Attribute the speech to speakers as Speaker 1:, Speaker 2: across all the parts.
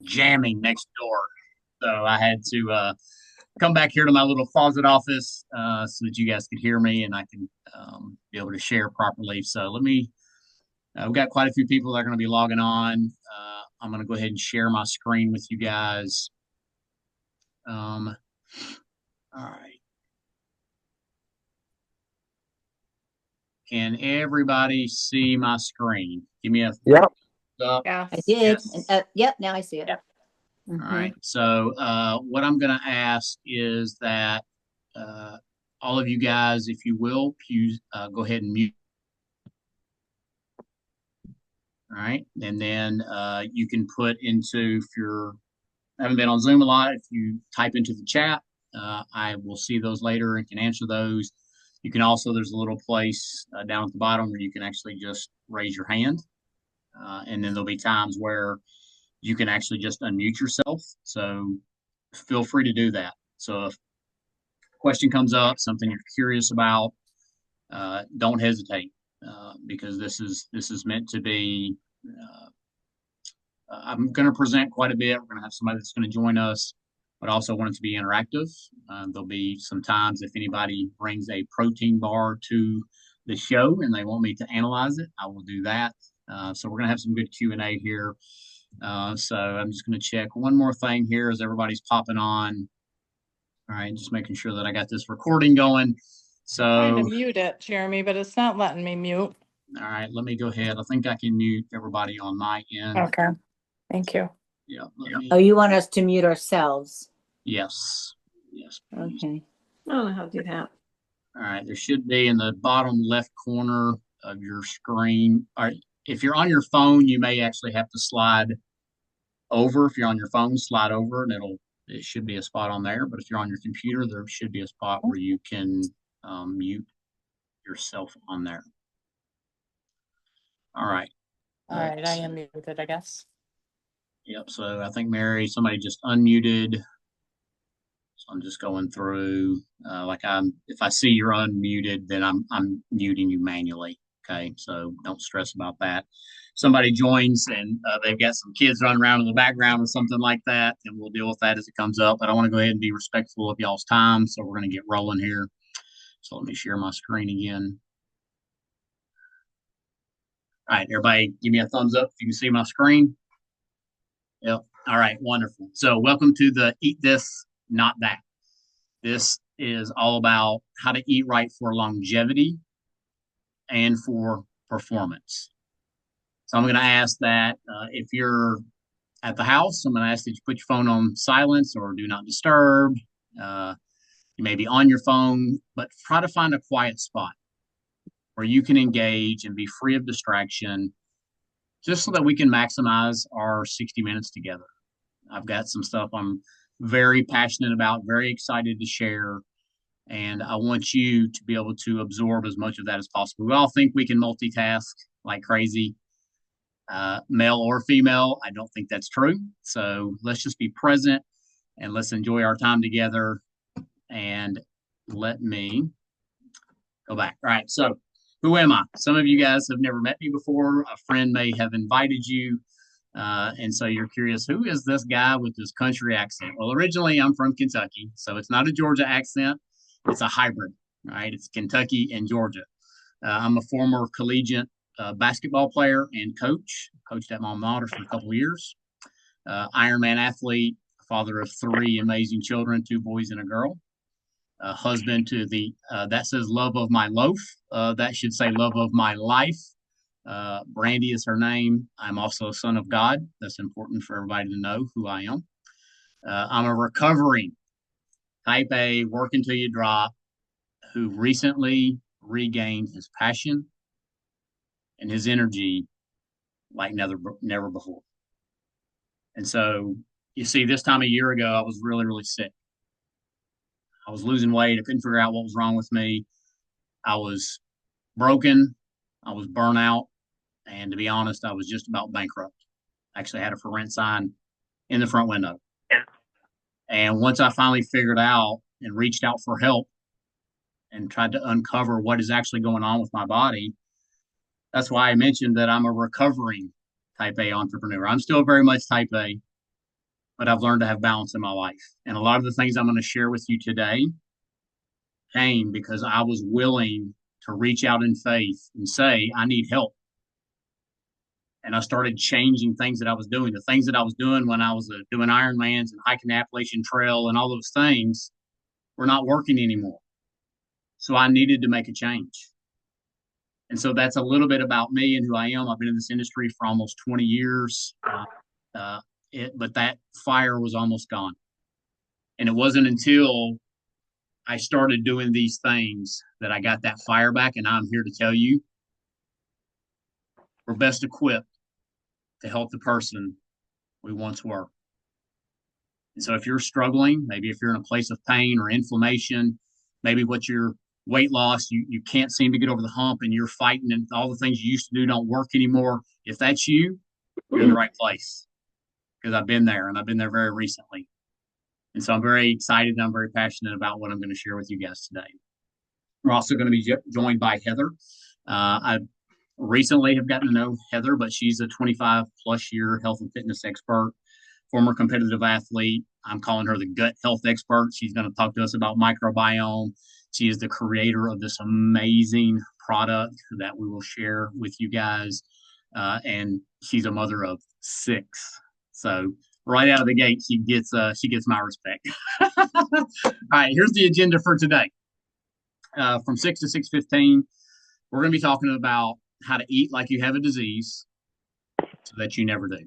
Speaker 1: jamming next door. So I had to come back here to my little closet office so that you guys could hear me and I can be able to share properly. So we've got quite a few people that are going to be logging on. I'm going to go ahead and share my screen with you guys. All right. Can everybody see my screen? Give me a
Speaker 2: Yep.
Speaker 1: thumbs up.
Speaker 3: Yeah.
Speaker 4: I did. And,
Speaker 1: Yes.
Speaker 4: yep, now I see it.
Speaker 3: Yep.
Speaker 4: Mhm.
Speaker 1: All right. So what I'm going to ask is that uh, all of you guys, if you will, go ahead and mute. All right. And then you can put into, if you're haven't been on Zoom a lot, if you type into the chat, I will see those later and can answer those. You can also, there's a little place down at the bottom where you can actually just raise your hand. And then there'll be times where you can actually just unmute yourself. So feel free to do that. So if a question comes up, something you're curious about, don't hesitate because this is meant to be. I'm going to present quite a bit. We're going to have somebody that's going to join us, but I also want it to be interactive. There'll be some times if anybody brings a protein bar to the show and they want me to analyze it, I will do that. So we're going to have some good Q&A here. So I'm just going to check one more thing here as everybody's popping on. All right, just making sure that I got this recording going.
Speaker 3: Trying to
Speaker 1: So,
Speaker 3: mute it, Jeremy, but it's not letting me mute.
Speaker 1: all right, let me go ahead. I think I can mute everybody on my end.
Speaker 3: Okay. Thank you.
Speaker 1: Yeah.
Speaker 4: Oh, you want us to mute ourselves?
Speaker 1: Yes. Yes. Please.
Speaker 4: Okay.
Speaker 5: I don't know how to do that.
Speaker 1: All right, there should be in the bottom left corner of your screen. All right, if you're on your phone, you may actually have to slide over. If you're on your phone, slide over, and it should be a spot on there. But if you're on your computer, there should be a spot where you can mute yourself on there. All right.
Speaker 3: All right, I am muted, I guess.
Speaker 1: Yep. So I think Mary, somebody just unmuted. So I'm just going through. If I see you're unmuted, then I'm muting you manually. Okay. So don't stress about that. Somebody joins and they've got some kids running around in the background or something like that, and we'll deal with that as it comes up. But I want to go ahead and be respectful of y'all's time. So we're going to get rolling here. So let me share my screen again. All right, everybody, give me a thumbs up if you can see my screen. Yep. All right, wonderful. So welcome to the Eat This, Not That. This is all about how to eat right for longevity and for performance. So I'm going to ask that if you're at the house, I'm going to ask that you put your phone on silence or do not disturb. You may be on your phone, but try to find a quiet spot where you can engage and be free of distraction just so that we can maximize our 60 minutes together. I've got some stuff I'm very passionate about, very excited to share. And I want you to be able to absorb as much of that as possible. We all think we can multitask like crazy, male or female. I don't think that's true. So let's just be present and let's enjoy our time together. And let me go back. All right. So, who am I? Some of you guys have never met me before. A friend may have invited you. And so you're curious, who is this guy with this country accent? Well, originally I'm from Kentucky, so it's not a Georgia accent. It's a hybrid, right? It's Kentucky and Georgia. I'm a former collegiate basketball player and coach. Coached at my alma mater for a couple of years. Ironman athlete, father of three amazing children, two boys and a girl. Husband to the that says love of my loaf. That should say love of my life. Brandy is her name. I'm also a son of God. That's important for everybody to know who I am. I'm a recovering type A, work until you drop, who recently regained his passion and his energy like never before. And so you see, this time a year ago, I was really, really sick. I was losing weight. I couldn't figure out what was wrong with me. I was broken. I was burnt out. And to be honest, I was just about bankrupt. I actually had a for rent sign in the front window. And once I finally figured out and reached out for help and tried to uncover what is actually going on with my body, that's why I mentioned that I'm a recovering type A entrepreneur. I'm still very much type A. but I've learned to have balance in my life. And a lot of the things I'm going to share with you today came because I was willing to reach out in faith and say, I need help. And I started changing things that I was doing. The things that I was doing when I was doing Ironmans and hiking the Appalachian Trail and all those things were not working anymore. So I needed to make a change. And so that's a little bit about me and who I am. I've been in this industry for almost 20 years, uh, but that fire was almost gone. And it wasn't until I started doing these things that I got that fire back. And I'm here to tell you, we're best equipped to help the person we once were. And so if you're struggling, maybe if you're in a place of pain or inflammation, maybe what your weight loss, you can't seem to get over the hump and you're fighting and all the things you used to do don't work anymore. If that's you, you're in the right place because I've been there and I've been there very recently. And so I'm very excited and I'm very passionate about what I'm going to share with you guys today. We're also going to be joined by Heather. I recently have gotten to know Heather, but she's a 25 plus year health and fitness expert, former competitive athlete. I'm calling her the gut health expert. She's going to talk to us about microbiome. She is the creator of this amazing product that we will share with you guys. And she's a mother of 6. So right out of the gate, she gets my respect. All right, here's the agenda for today. From 6 to 6:15, we're going to be talking about how to eat like you have a disease so that you never do.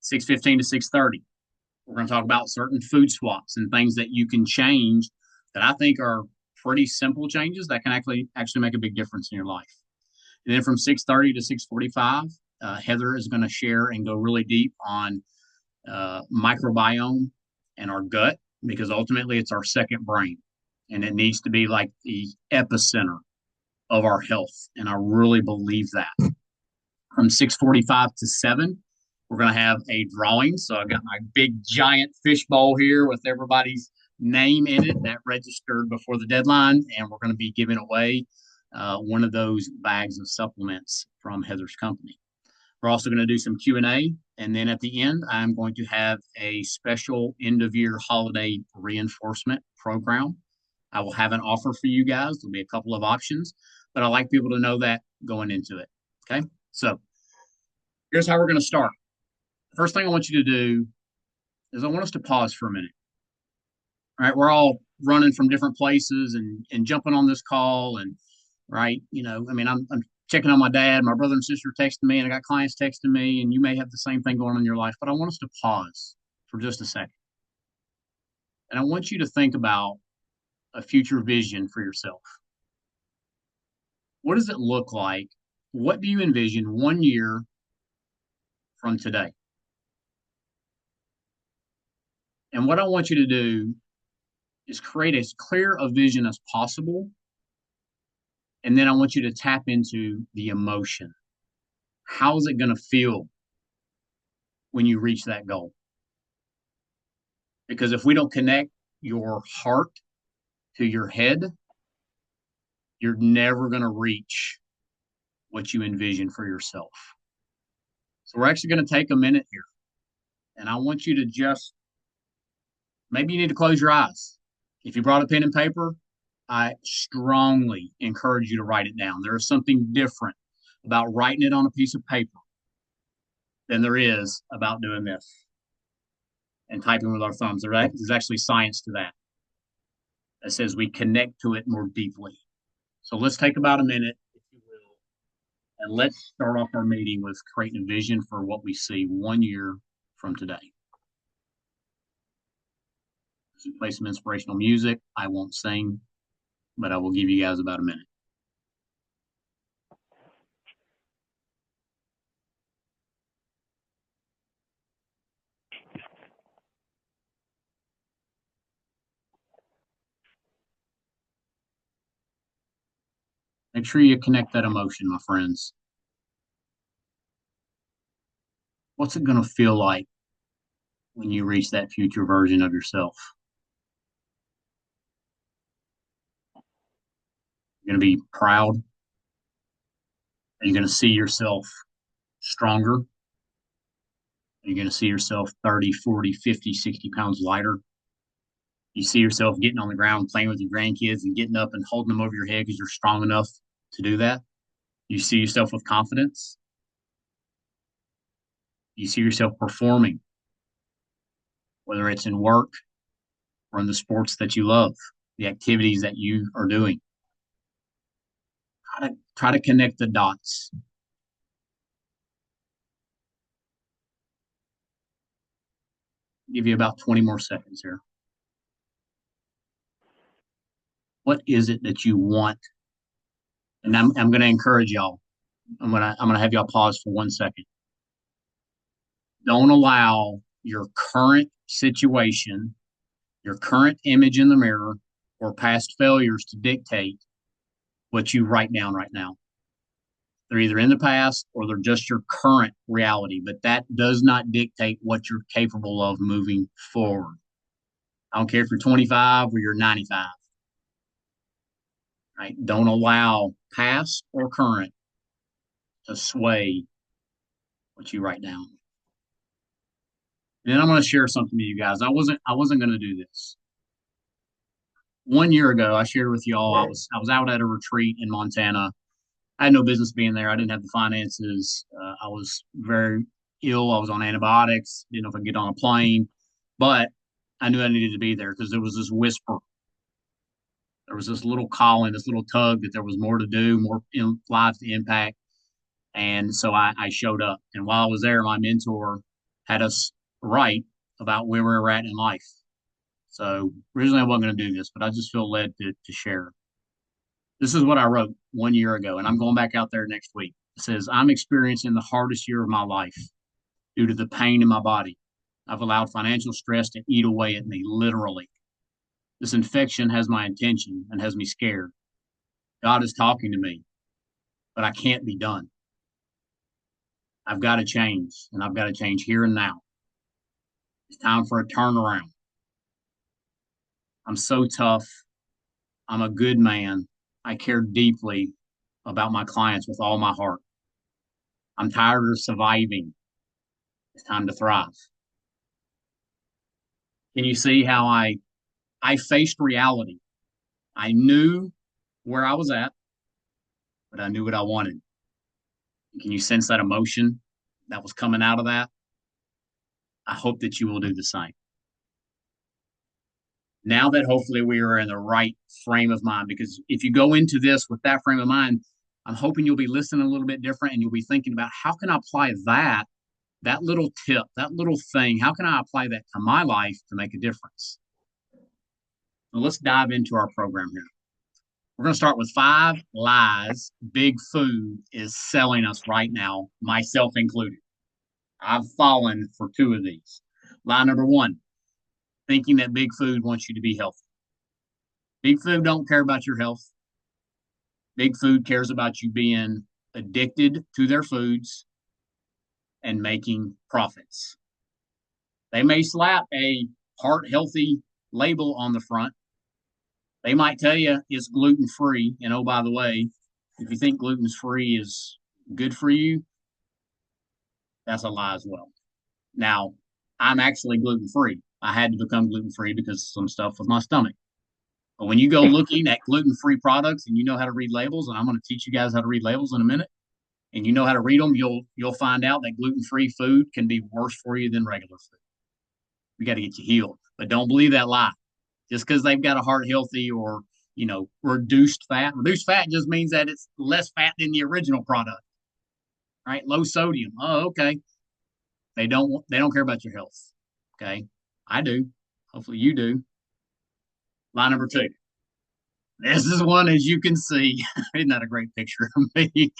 Speaker 1: 6:15 to 6:30, we're going to talk about certain food swaps and things that you can change that I think are pretty simple changes that can actually make a big difference in your life. And then from 6:30 to 6:45, Heather is going to share and go really deep on microbiome and our gut, because ultimately it's our second brain and it needs to be like the epicenter of our health. And I really believe that. From 6:45 to 7, we're going to have a drawing. So I've got my big giant fish bowl here with everybody's name in it that registered before the deadline. And we're going to be giving away one of those bags of supplements from Heather's company. We're also going to do some Q&A. And then at the end, I'm going to have a special end of year holiday reinforcement program. I will have an offer for you guys. There'll be a couple of options, but I like people to know that going into it. Okay. So here's how we're going to start. First thing I want you to do is I want us to pause for a minute. All right. We're all running from different places and jumping on this call. And right. I'm checking on my dad, my brother and sister texting me, and I got clients texting me, and you may have the same thing going on in your life, but I want us to pause for just a second. And I want you to think about a future vision for yourself. What does it look like? What do you envision 1 year from today? And what I want you to do is create as clear a vision as possible. And then I want you to tap into the emotion. How is it going to feel when you reach that goal? Because if we don't connect your heart to your head, you're never going to reach what you envision for yourself. So we're actually going to take a minute here. And I want you to just, maybe you need to close your eyes. If you brought a pen and paper, I strongly encourage you to write it down. There is something different about writing it on a piece of paper than there is about doing this and typing with our thumbs. There's actually science to that. That says we connect to it more deeply. So let's take about a minute, if you will, and let's start off our meeting with creating a vision for what we see 1 year from today. So play some inspirational music. I won't sing, but I will give you guys about a minute. Make sure you connect that emotion, my friends. What's it going to feel like when you reach that future version of yourself? You're going to be proud? Are you going to see yourself stronger? You're going to see yourself 30, 40, 50, 60 pounds lighter. You see yourself getting on the ground, playing with your grandkids and getting up and holding them over your head because you're strong enough to do that. You see yourself with confidence. You see yourself performing, whether it's in work or in the sports that you love, the activities that you are doing. Try to connect the dots. Give you about 20 more seconds here. What is it that you want? And I'm going to encourage y'all. I'm gonna have y'all pause for 1 second. Don't allow your current situation, your current image in the mirror, or past failures to dictate what you write down right now. They're either in the past or they're just your current reality, but that does not dictate what you're capable of moving forward. I don't care if you're 25 or you're 95. Right? Don't allow past or current to sway what you write down. And then I'm going to share something with you guys. I wasn't going to do this. 1 year ago, I shared with y'all I was out at a retreat in Montana. I had no business being there. I didn't have the finances. I was very ill. I was on antibiotics. Didn't know if I could get on a plane, but I knew I needed to be there because there was this whisper. There was this little calling, this little tug that there was more to do, more lives to impact. And so I showed up. And while I was there, my mentor had us write about where we were at in life. So originally I wasn't going to do this, but I just feel led to share. This is what I wrote 1 year ago, and I'm going back out there next week. It says, I'm experiencing the hardest year of my life due to the pain in my body. I've allowed financial stress to eat away at me, literally. This infection has my attention and has me scared. God is talking to me, but I can't be done. I've got to change, and I've got to change here and now. It's time for a turnaround. I'm so tough. I'm a good man. I care deeply about my clients with all my heart. I'm tired of surviving. It's time to thrive. Can you see how I faced reality? I knew where I was at, but I knew what I wanted. Can you sense that emotion that was coming out of that? I hope that you will do the same. Now that hopefully we are in the right frame of mind, because if you go into this with that frame of mind, I'm hoping you'll be listening a little bit different and you'll be thinking about how can I apply that little tip, that little thing, how can I apply that to my life to make a difference? So let's dive into our program here. We're going to start with 5 lies big food is selling us right now, myself included. I've fallen for 2 of these. Lie number 1, thinking that big food wants you to be healthy. Big food don't care about your health. Big food cares about you being addicted to their foods and making profits. They may slap a heart healthy label on the front. They might tell you it's gluten free. And oh, by the way, if you think gluten free is good for you, that's a lie as well. Now, I'm actually gluten free. I had to become gluten free because of some stuff with my stomach. But when you go looking at gluten free products and you know how to read labels, and I'm going to teach you guys how to read labels in a minute, and you know how to read them, you'll find out that gluten free food can be worse for you than regular food. We got to get you healed, but don't believe that lie. Just because they've got a heart healthy or reduced fat. Reduced fat just means that it's less fat than the original product, right? Low sodium. Oh, okay. They don't care about your health. Okay, I do. Hopefully you do. Lie number 2. This is one, as you can see, isn't that a great picture of me?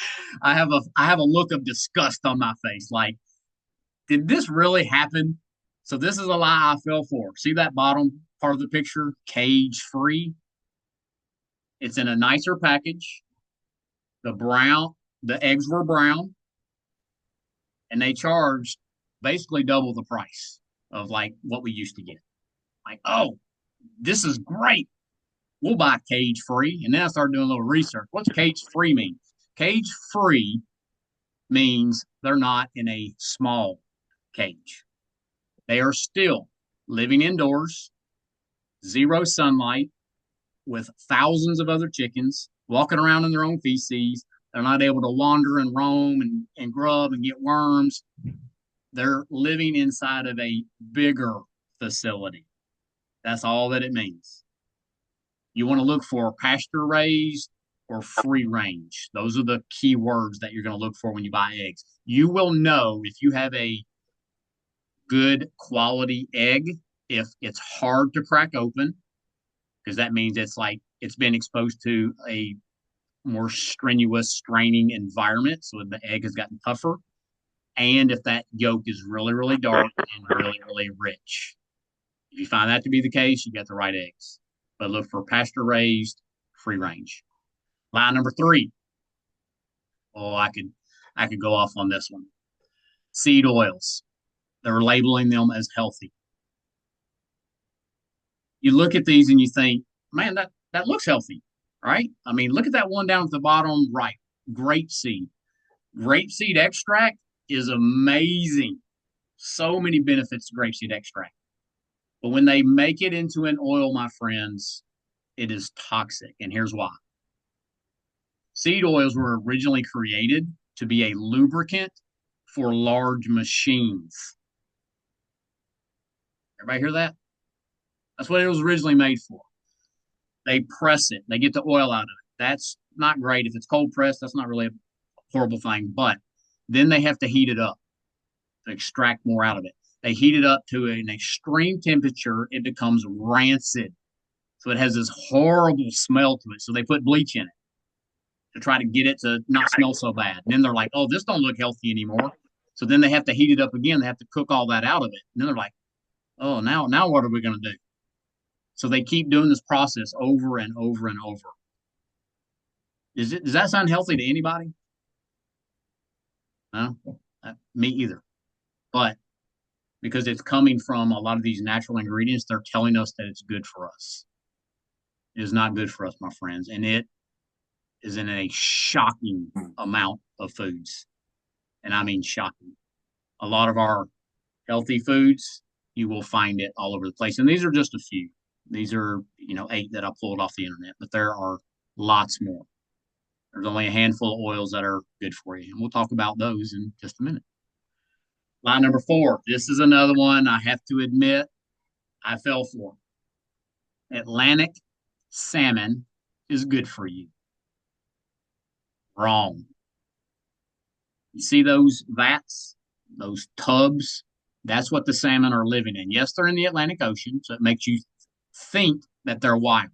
Speaker 1: I have a look of disgust on my face. Like, did this really happen? So this is a lie I fell for. See that bottom part of the picture, cage free? It's in a nicer package. The eggs were brown, and they charged basically double the price of like what we used to get. Like, oh, this is great. We'll buy cage free. And then I started doing a little research. What's cage free mean? Cage free means they're not in a small cage. They are still living indoors, zero sunlight, with thousands of other chickens walking around in their own feces. They're not able to wander and roam and grub and get worms. They're living inside of a bigger facility. That's all that it means. You want to look for pasture raised or free range. Those are the key words that you're going to look for when you buy eggs. You will know if you have a good quality egg if it's hard to crack open, because that means it's been exposed to a more strenuous, straining environment. So the egg has gotten tougher. And if that yolk is really, really dark and really, really rich. If you find that to be the case, you got the right eggs. But look for pasture raised, free range. Line number 3. Oh, I could go off on this one. Seed oils. They're labeling them as healthy. You look at these and you think, man, that looks healthy, right? I mean, look at that one down at the bottom right, grapeseed. Grapeseed extract is amazing. So many benefits to grapeseed extract. But when they make it into an oil, my friends, it is toxic. And here's why. Seed oils were originally created to be a lubricant for large machines. Everybody hear that? That's what it was originally made for. They press it, they get the oil out of it. That's not great. If it's cold pressed, that's not really a horrible thing. But then they have to heat it up to extract more out of it. They heat it up to an extreme temperature, it becomes rancid. So it has this horrible smell to it. So they put bleach in it to try to get it to not smell so bad. And then they're like, oh, this don't look healthy anymore. So then they have to heat it up again. They have to cook all that out of it. And then they're like, oh, now what are we going to do? So they keep doing this process over and over and over. Does that sound healthy to anybody? No, me either. But because it's coming from a lot of these natural ingredients, they're telling us that it's good for us. It is not good for us, my friends, and it is in a shocking amount of foods, and I mean shocking. A lot of our healthy foods, you will find it all over the place, and these are just a few. These are 8 that I pulled off the internet, but there are lots more. There's only a handful of oils that are good for you, and we'll talk about those in just a minute. Line number 4. This is another one I have to admit I fell for. Atlantic salmon is good for you. Wrong. You see those vats, those tubs? That's what the salmon are living in. Yes, they're in the Atlantic Ocean, so it makes you think that they're wild.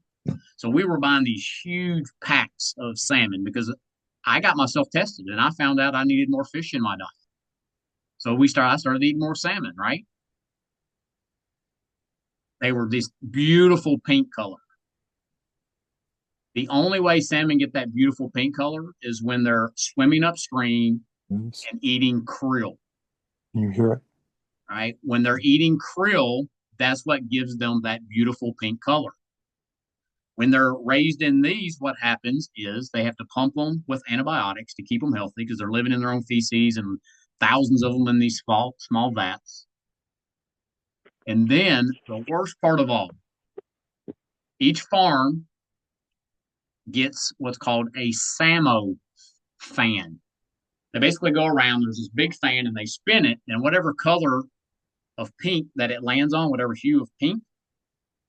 Speaker 1: So we were buying these huge packs of salmon because I got myself tested and I found out I needed more fish in my diet. So I started eating more salmon, right? They were this beautiful pink color. The only way salmon get that beautiful pink color is when they're swimming upstream and eating krill.
Speaker 2: You hear it?
Speaker 1: Right? When they're eating krill, that's what gives them that beautiful pink color. When they're raised in these, what happens is they have to pump them with antibiotics to keep them healthy because they're living in their own feces and thousands of them in these small vats. And then the worst part of all, each farm gets what's called a Samo fan. They basically go around, there's this big fan, and they spin it, and whatever color of pink that it lands on, whatever hue of pink,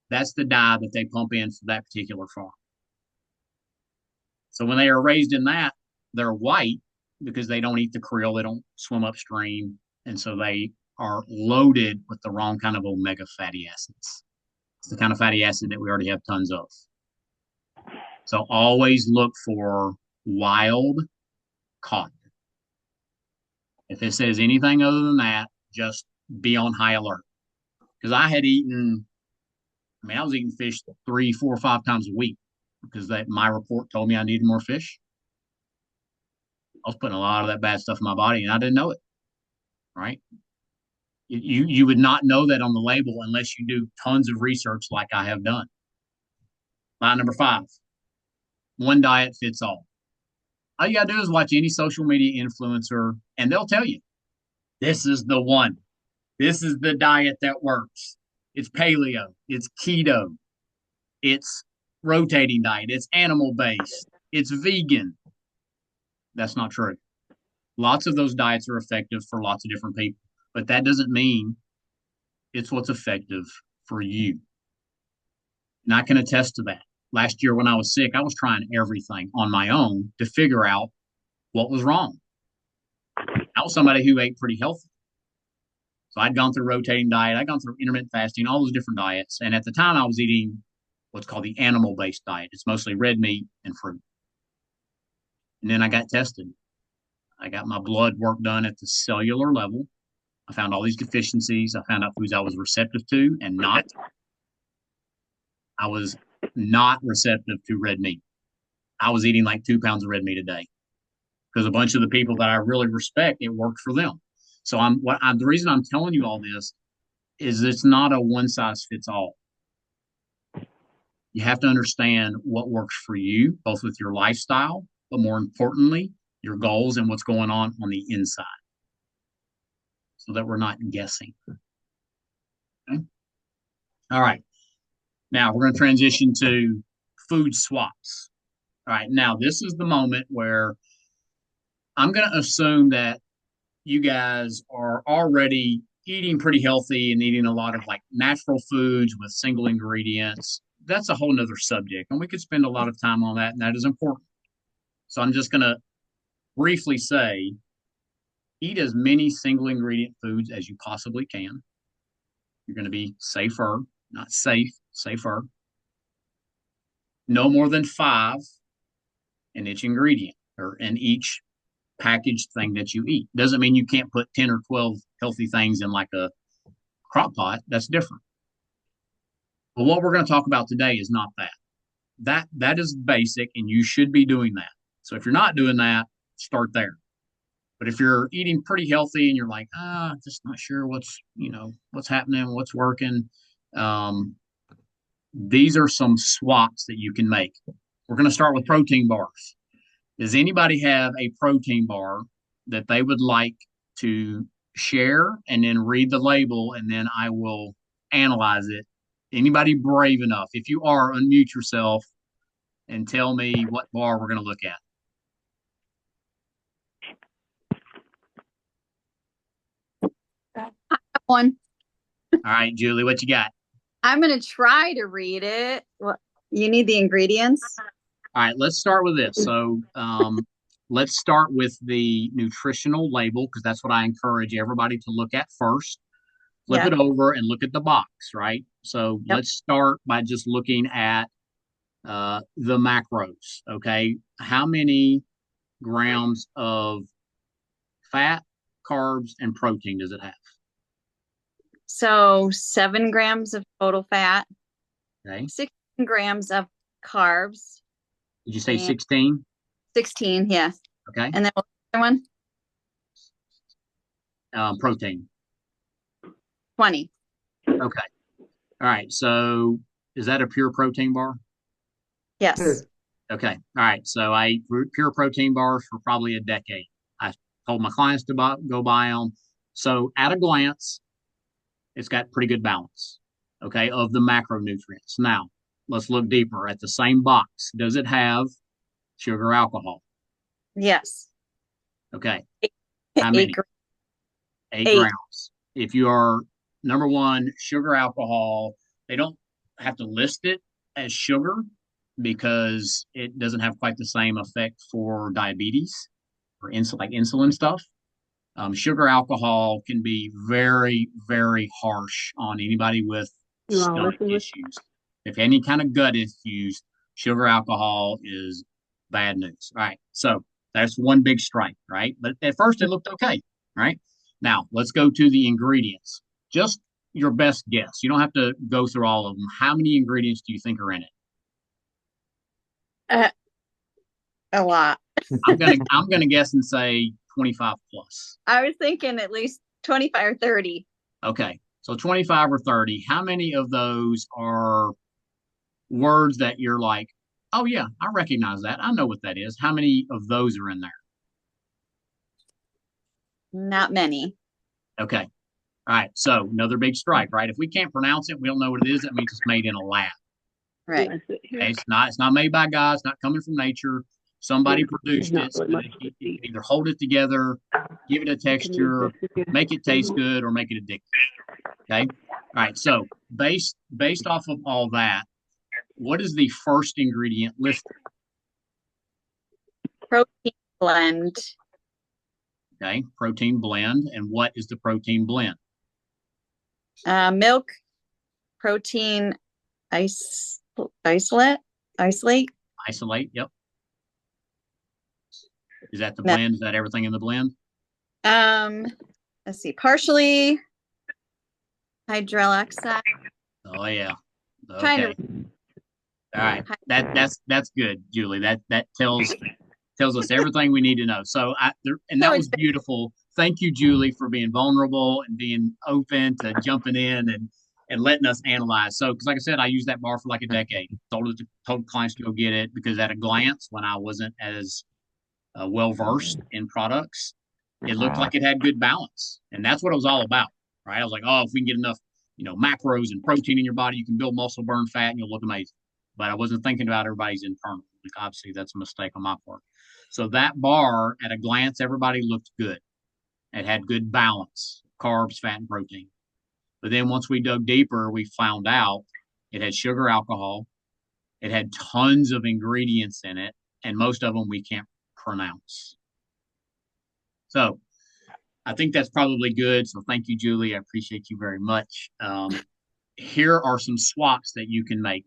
Speaker 1: that's the dye that they pump in for that particular farm. So when they are raised in that, they're white because they don't eat the krill, they don't swim upstream, and so they are loaded with the wrong kind of omega fatty acids. It's the kind of fatty acid that we already have tons of. So always look for wild caught. If it says anything other than that, just be on high alert. Because I was eating fish 3, 4, 5 times a week because my report told me I needed more fish. I was putting a lot of that bad stuff in my body and I didn't know it. Right? You would not know that on the label unless you do tons of research like I have done. Line number 5. One diet fits all. All you got to do is watch any social media influencer and they'll tell you, this is the one. This is the diet that works. It's paleo, it's keto, it's rotating diet, it's animal based, it's vegan. That's not true. Lots of those diets are effective for lots of different people, but that doesn't mean it's what's effective for you. And I can attest to that. Last year, when I was sick, I was trying everything on my own to figure out what was wrong. I was somebody who ate pretty healthy. So I'd gone through rotating diet, I'd gone through intermittent fasting, all those different diets. And at the time, I was eating what's called the animal based diet. It's mostly red meat and fruit. And then I got tested. I got my blood work done at the cellular level. I found all these deficiencies. I found out foods I was receptive to and not. I was not receptive to red meat. I was eating like 2 pounds of red meat a day because a bunch of the people that I really respect, it worked for them. So the reason I'm telling you all this is it's not a one size fits all. You have to understand what works for you, both with your lifestyle, but more importantly, your goals and what's going on the inside so that we're not guessing. Okay? All right. Now we're going to transition to food swaps. All right. Now, this is the moment where I'm going to assume that you guys are already eating pretty healthy and eating a lot of like natural foods with single ingredients. That's a whole nother subject. And we could spend a lot of time on that, and that is important. So I'm just going to briefly say eat as many single ingredient foods as you possibly can. You're going to be safer, not safe, safer. No more than 5 in each ingredient or in each packaged thing that you eat. Doesn't mean you can't put 10 or 12 healthy things in like a crock pot. That's different. But what we're going to talk about today is not that. That is basic, and you should be doing that. So if you're not doing that, start there. But if you're eating pretty healthy and you're like, just not sure what's happening, what's working, these are some swaps that you can make. We're going to start with protein bars. Does anybody have a protein bar that they would like to share and then read the label and then I will analyze it? Anybody brave enough? If you are, unmute yourself and tell me what bar we're going to look at.
Speaker 2: One.
Speaker 1: All right, Julie, what you got?
Speaker 2: I'm going to try to read it. Well, you need the ingredients.
Speaker 1: All right, let's start with this. So let's start with the nutritional label because that's what I encourage everybody to look at first. Flip it over and look at the box, right? So let's start by just looking at the macros, okay? How many grams of fat, carbs, and protein does it have?
Speaker 2: So 7 grams of total fat,
Speaker 1: Okay.
Speaker 2: 16 grams of carbs.
Speaker 1: Did you say 16?
Speaker 2: 16, yeah.
Speaker 1: Okay.
Speaker 2: And then what's the other one?
Speaker 1: Protein.
Speaker 2: 20.
Speaker 1: Okay. All right. So is that a pure protein bar?
Speaker 2: Yes.
Speaker 1: Okay. All right. So I ate pure protein bars for probably a decade. I told my clients to go buy them. So at a glance, it's got pretty good balance, okay, of the macronutrients. Now, let's look deeper at the same box. Does it have sugar alcohol?
Speaker 2: Yes.
Speaker 1: Okay. How many? 8 grams. If you are, number one, sugar alcohol, they don't have to list it as sugar because it doesn't have quite the same effect for diabetes or like insulin stuff. Sugar alcohol can be very, very harsh on anybody with stomach issues. If any kind of gut issues, sugar alcohol is bad news. All right. So that's one big strike, right? But at first it looked okay, right? Now let's go to the ingredients. Just your best guess. You don't have to go through all of them. How many ingredients do you think are in it?
Speaker 2: A lot.
Speaker 1: I'm gonna guess and say 25 plus.
Speaker 2: I was thinking at least 25 or 30.
Speaker 1: Okay. So 25 or 30. How many of those are words that you're like, oh yeah, I recognize that. I know what that is. How many of those are in there?
Speaker 2: Not many.
Speaker 1: Okay. All right. So another big strike, right? If we can't pronounce it, we don't know what it is. That means it's made in a lab.
Speaker 2: Right.
Speaker 1: Okay? It's not made by God. It's not coming from nature. Somebody produced it. So that you can either hold it together, give it a texture, make it taste good, or make it addictive. Okay. All right. So based off of all that, what is the first ingredient listed?
Speaker 2: Protein blend.
Speaker 1: Okay. Protein blend. And what is the protein blend?
Speaker 2: Milk, protein isolate.
Speaker 1: Isolate. Yep. Is that the
Speaker 2: No.
Speaker 1: blend? Is that everything in the blend?
Speaker 2: Let's see, partially hydroxide.
Speaker 1: Oh yeah.
Speaker 2: Trying
Speaker 1: Okay.
Speaker 2: to
Speaker 1: All right. That's good, Julie. That tells us everything we need to know. So and that was beautiful. Thank you, Julie, for being vulnerable and being open to jumping in and letting us analyze. So, because like I said, I used that bar for like a decade. Told clients to go get it because at a glance, when I wasn't as well versed in products, it looked like it had good balance, and that's what it was all about, right? I was like, oh, if we can get enough, macros and protein in your body, you can build muscle, burn fat, and you'll look amazing. But I wasn't thinking about everybody's internal. Like, obviously, that's a mistake on my part. So that bar, at a glance, everybody looked good. It had good balance, carbs, fat, and protein. But then once we dug deeper, we found out it had sugar, alcohol. It had tons of ingredients in it, and most of them we can't pronounce. So I think that's probably good. So thank you, Julie. I appreciate you very much. Here are some swaps that you can make.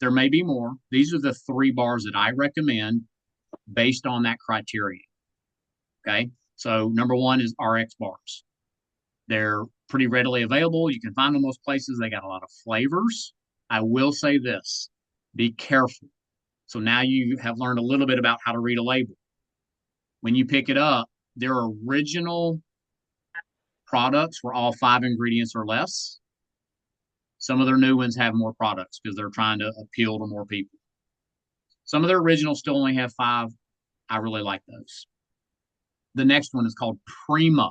Speaker 1: There may be more. These are the 3 bars that I recommend based on that criteria. Okay. So number 1 is RX bars. They're pretty readily available. You can find them most places. They got a lot of flavors. I will say this, be careful. So now you have learned a little bit about how to read a label. When you pick it up, their original products were all 5 ingredients or less. Some of their new ones have more products because they're trying to appeal to more people. Some of their originals still only have 5. I really like those. The next one is called Prima.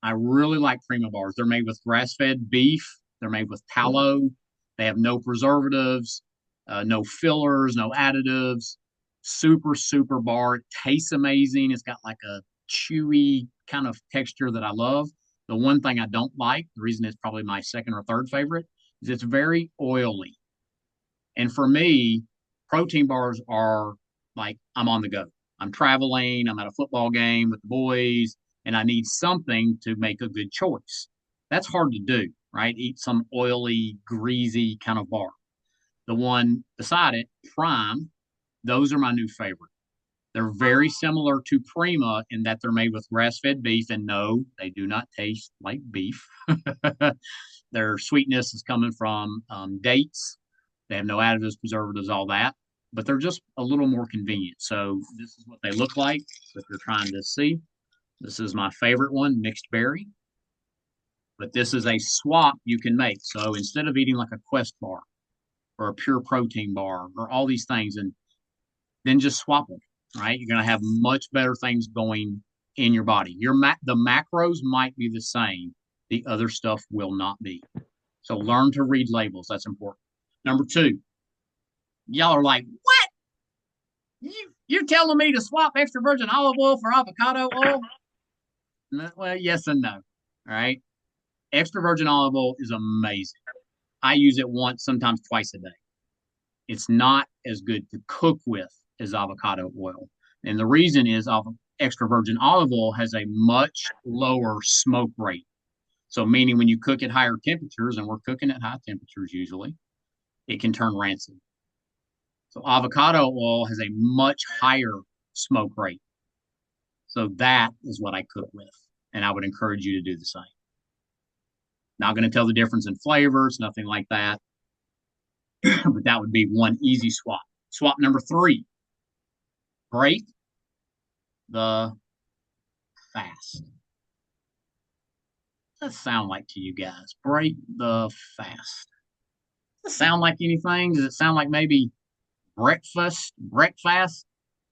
Speaker 1: I really like Prima bars. They're made with grass-fed beef. They're made with tallow. They have no preservatives, no fillers, no additives. Super, super bar. It tastes amazing. It's got like a chewy kind of texture that I love. The one thing I don't like, the reason it's probably my second or third favorite, is it's very oily. And for me, protein bars are like I'm on the go. I'm traveling, I'm at a football game with the boys, and I need something to make a good choice. That's hard to do, right? Eat some oily, greasy kind of bar. The one beside it, Prime, those are my new favorite. They're very similar to Prima in that they're made with grass-fed beef, and no, they do not taste like beef. Their sweetness is coming from dates. They have no additives, preservatives, all that, but they're just a little more convenient. So this is what they look like. If you're trying to see, this is my favorite one, mixed berry. But this is a swap you can make. So instead of eating like a Quest bar or a pure protein bar or all these things, and then just swap them, right? You're going to have much better things going in your body. The macros might be the same. The other stuff will not be. So learn to read labels. That's important. Number 2, y'all are like, what? You're telling me to swap extra virgin olive oil for avocado oil? Well, yes and no. All right. Extra virgin olive oil is amazing. I use it once, sometimes twice a day. It's not as good to cook with as avocado oil. And the reason is extra virgin olive oil has a much lower smoke rate. So meaning when you cook at higher temperatures, and we're cooking at high temperatures usually, it can turn rancid. So avocado oil has a much higher smoke rate. So that is what I cook with. And I would encourage you to do the same. Not going to tell the difference in flavors, nothing like that. But that would be one easy swap. Swap number 3. Break the fast. What does that sound like to you guys? Break the fast. Does it sound like anything? Does it sound like maybe breakfast?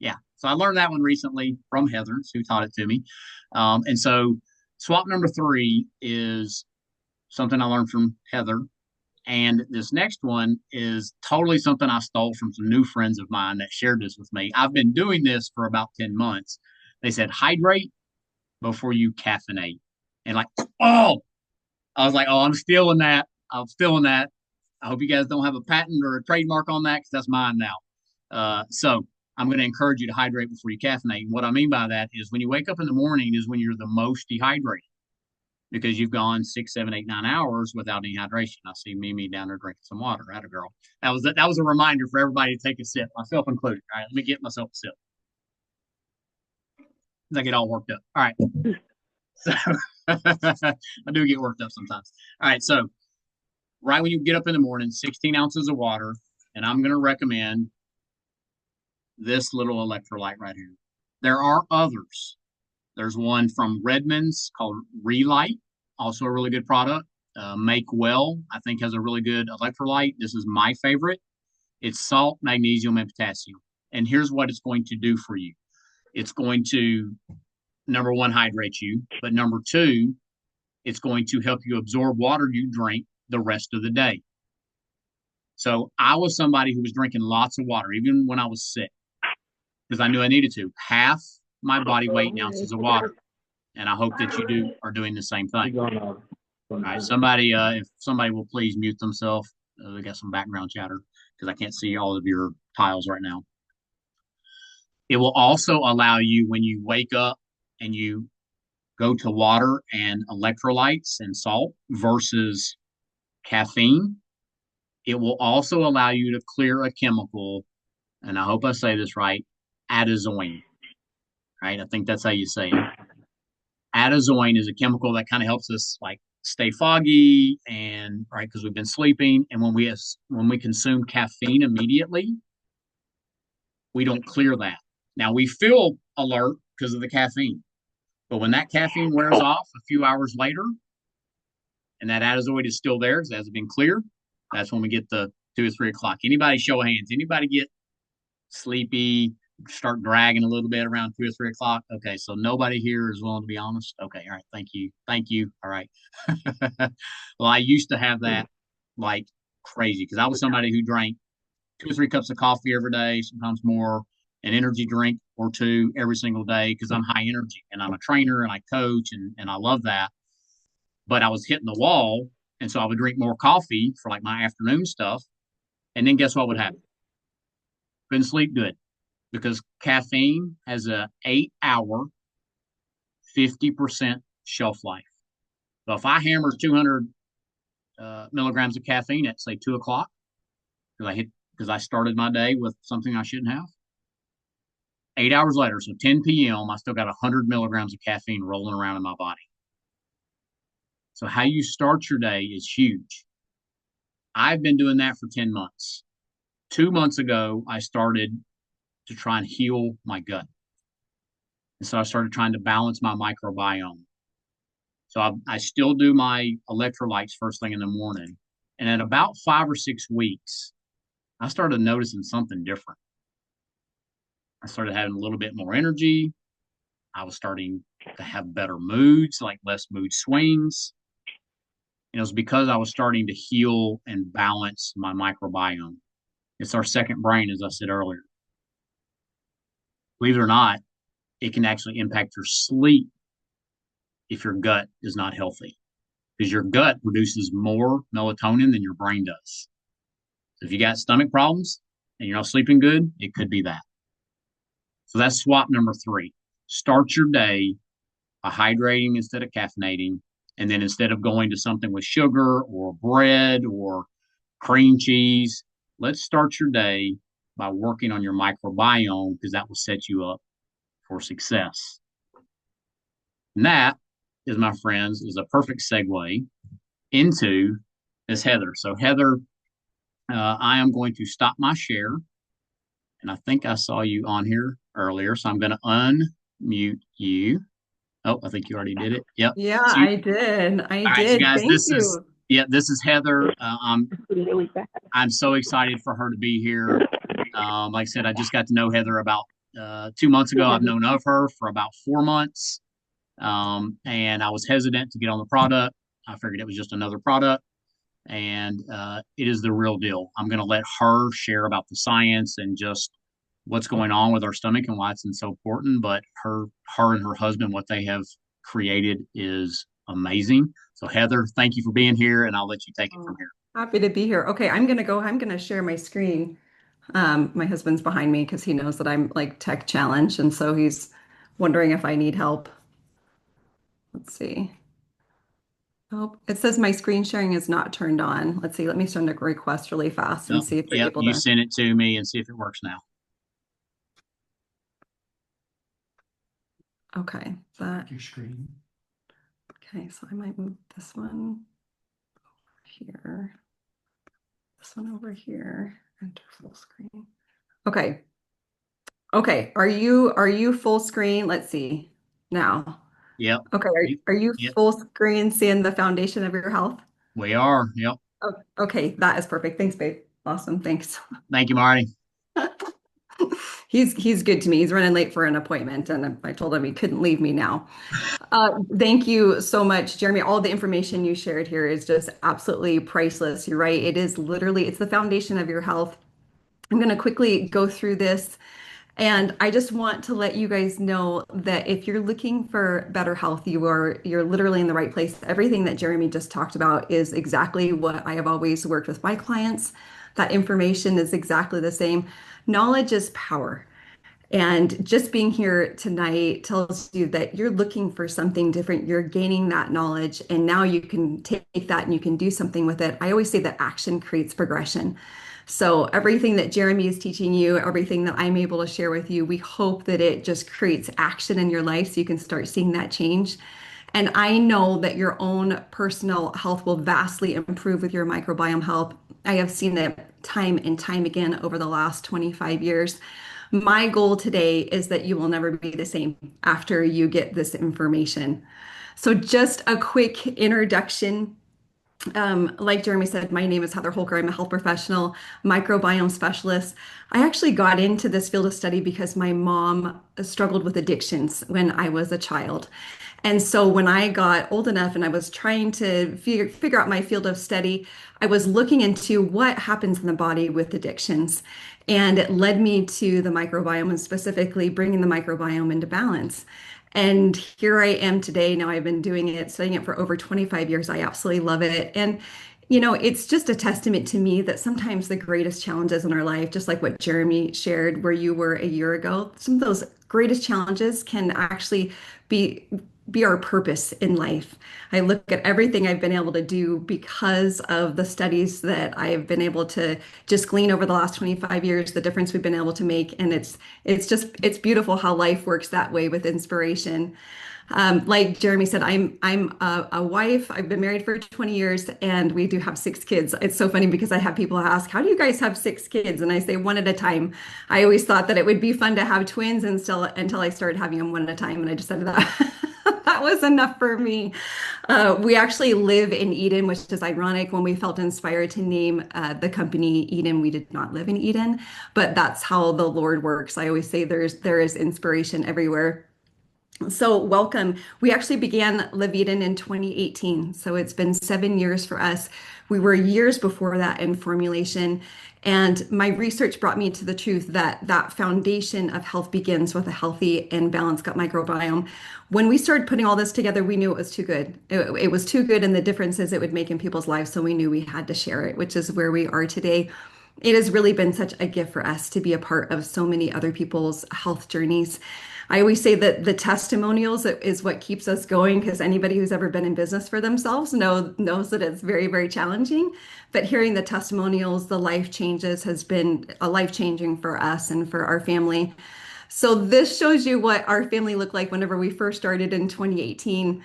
Speaker 1: Yeah. So I learned that one recently from Heather, who taught it to me. And so Swap number 3 is something I learned from Heather. And this next one is totally something I stole from some new friends of mine that shared this with me. I've been doing this for about 10 months. They said, hydrate before you caffeinate. And like, oh, I was like, oh, I'm stealing that. I'm stealing that. I hope you guys don't have a patent or a trademark on that because that's mine now. So I'm going to encourage you to hydrate before you caffeinate. And what I mean by that is when you wake up in the morning is when you're the most dehydrated because you've gone 6, 7, 8, 9 hours without any hydration. I see Mimi down there drinking some water. Atta girl. That was a reminder for everybody to take a sip, myself included. All right, let me get myself a sip. I get all worked up. All right. So I do get worked up sometimes. All right, so right when you get up in the morning, 16 ounces of water, and I'm going to recommend this little electrolyte right here. There are others. There's one from Redmond's called Relight, also a really good product. Make Well, I think, has a really good electrolyte. This is my favorite. It's salt, magnesium, and potassium. And here's what it's going to do for you. It's going to, number one, hydrate you. But number two, it's going to help you absorb water you drink the rest of the day. So I was somebody who was drinking lots of water, even when I was sick, because I knew I needed to. Half my body weight in ounces of water. And I hope that you are doing the same thing. All right, somebody, if somebody will please mute themselves. We got some background chatter because I can't see all of your tiles right now. It will also allow you when you wake up and you go to water and electrolytes and salt versus caffeine. It will also allow you to clear a chemical, and I hope I say this right, adazoine. Right? I think that's how you say it. Adazoine is a chemical that kind of helps us like stay foggy and right because we've been sleeping. And when we consume caffeine immediately, we don't clear that. Now we feel alert because of the caffeine, but when that caffeine wears off a few hours later, and that adazoine is still there because it hasn't been cleared, that's when we get the 2 or 3 o'clock. Anybody show of hands? Anybody get sleepy? Start dragging a little bit around 2 or 3 o'clock. Okay, so nobody here is willing to be honest. Okay, all right, thank you. All right. Well, I used to have that like crazy because I was somebody who drank 2 or 3 cups of coffee every day, sometimes more, an energy drink or two every single day because I'm high energy and I'm a trainer and I coach and I love that. But I was hitting the wall, and so I would drink more coffee for like my afternoon stuff, and then guess what would happen? Couldn't sleep good because caffeine has a 8-hour, 50% shelf life. So if I hammer 200 milligrams of caffeine at say 2 o'clock, because I started my day with something I shouldn't have, 8 hours later, so 10 p.m., I still got 100 milligrams of caffeine rolling around in my body. So how you start your day is huge. I've been doing that for 10 months. 2 months ago, I started to try and heal my gut. And so I started trying to balance my microbiome. So I still do my electrolytes first thing in the morning. And at about 5 or 6 weeks, I started noticing something different. I started having a little bit more energy. I was starting to have better moods, like less mood swings. And it was because I was starting to heal and balance my microbiome. It's our second brain, as I said earlier. Believe it or not, it can actually impact your sleep if your gut is not healthy, because your gut produces more melatonin than your brain does. So if you got stomach problems and you're not sleeping good, it could be that. So that's swap number 3. Start your day by hydrating instead of caffeinating. And then instead of going to something with sugar or bread or cream cheese, let's start your day by working on your microbiome because that will set you up for success. And that is, my friends, is a perfect segue into Miss Heather. So Heather, I am going to stop my share. And I think I saw you on here earlier. So I'm going to unmute you. Oh, I think you already did it. Yep.
Speaker 5: Yeah,
Speaker 1: So
Speaker 5: I did.
Speaker 1: all right, so guys,
Speaker 5: Thank you.
Speaker 1: this is Heather. I'm so excited for her to be here. Like I said, I just got to know Heather about 2 months ago. I've known of her for about 4 months. And I was hesitant to get on the product. I figured it was just another product, and it is the real deal. I'm going to let her share about the science and just what's going on with our stomach and why it's so important. But her and her husband, what they have created is amazing. So Heather, thank you for being here, and I'll let you take it from
Speaker 5: Oh,
Speaker 1: here.
Speaker 5: happy to be here. Okay, I'm gonna share my screen. My husband's behind me because he knows that I'm like tech challenged, and so he's wondering if I need help. Let's see. Oh, it says my screen sharing is not turned on. Let's see, let me send a request really fast and
Speaker 1: Yep,
Speaker 5: see if they're
Speaker 1: yep.
Speaker 5: able
Speaker 1: You
Speaker 5: to.
Speaker 1: send it to me and see if it works now.
Speaker 5: Okay, that,
Speaker 6: Your screen.
Speaker 5: okay, so I might move this one here, this one over here, enter full screen. Okay. Okay, are you full screen? Let's see now.
Speaker 1: Yep.
Speaker 5: Okay,
Speaker 1: You,
Speaker 5: are you
Speaker 1: yep.
Speaker 5: full screen seeing the foundation of your health?
Speaker 1: We are. Yep.
Speaker 5: Oh, okay, that is perfect. Thanks, babe. Awesome, thanks.
Speaker 1: Thank you, Marty.
Speaker 5: He's good to me. He's running late for an appointment, and I told him he couldn't leave me now. Thank you so much, Jeremy. All the information you shared here is just absolutely priceless. You're right. It is literally, it's the foundation of your health. I'm going to quickly go through this. And I just want to let you guys know that if you're looking for better health, you're literally in the right place. Everything that Jeremy just talked about is exactly what I have always worked with my clients. That information is exactly the same. Knowledge is power. And just being here tonight tells you that you're looking for something different. You're gaining that knowledge, and now you can take that and you can do something with it. I always say that action creates progression. So, everything that Jeremy is teaching you, everything that I'm able to share with you, we hope that it just creates action in your life so you can start seeing that change. And I know that your own personal health will vastly improve with your microbiome health. I have seen it time and time again over the last 25 years. My goal today is that you will never be the same after you get this information. So, just a quick introduction. Like Jeremy said, my name is Heather Holker. I'm a health professional, microbiome specialist. I actually got into this field of study because my mom struggled with addictions when I was a child. And so when I got old enough and I was trying to figure out my field of study, I was looking into what happens in the body with addictions. And it led me to the microbiome and specifically bringing the microbiome into balance. And here I am today. Now I've been doing it, studying it for over 25 years. I absolutely love it. And, it's just a testament to me that sometimes the greatest challenges in our life, just like what Jeremy shared where you were a year ago, some of those greatest challenges can actually be be our purpose in life. I look at everything I've been able to do because of the studies that I've been able to just glean over the last 25 years, the difference we've been able to make. And it's beautiful how life works that way with inspiration. Like Jeremy said, I'm a wife. I've been married for 20 years, and we do have 6 kids. It's so funny because I have people ask, "How do you guys have 6 kids?" And I say, "One at a time." I always thought that it would be fun to have twins, and still until I started having them one at a time, and I decided that that was enough for me. We actually live in Eden, which is ironic. When we felt inspired to name the company Eden, we did not live in Eden, but that's how the Lord works. I always say there is inspiration everywhere. So, welcome. We actually began Live Eden in 2018. So, it's been 7 years for us. We were years before that in formulation. And my research brought me to the truth that that foundation of health begins with a healthy and balanced gut microbiome. When we started putting all this together, we knew it was too good. It was too good, and the differences it would make in people's lives. So, we knew we had to share it, which is where we are today. It has really been such a gift for us to be a part of so many other people's health journeys. I always say that the testimonials is what keeps us going because anybody who's ever been in business for themselves knows that it's very, very challenging. But hearing the testimonials, the life changes has been a life changing for us and for our family. So this shows you what our family looked like whenever we first started in 2018.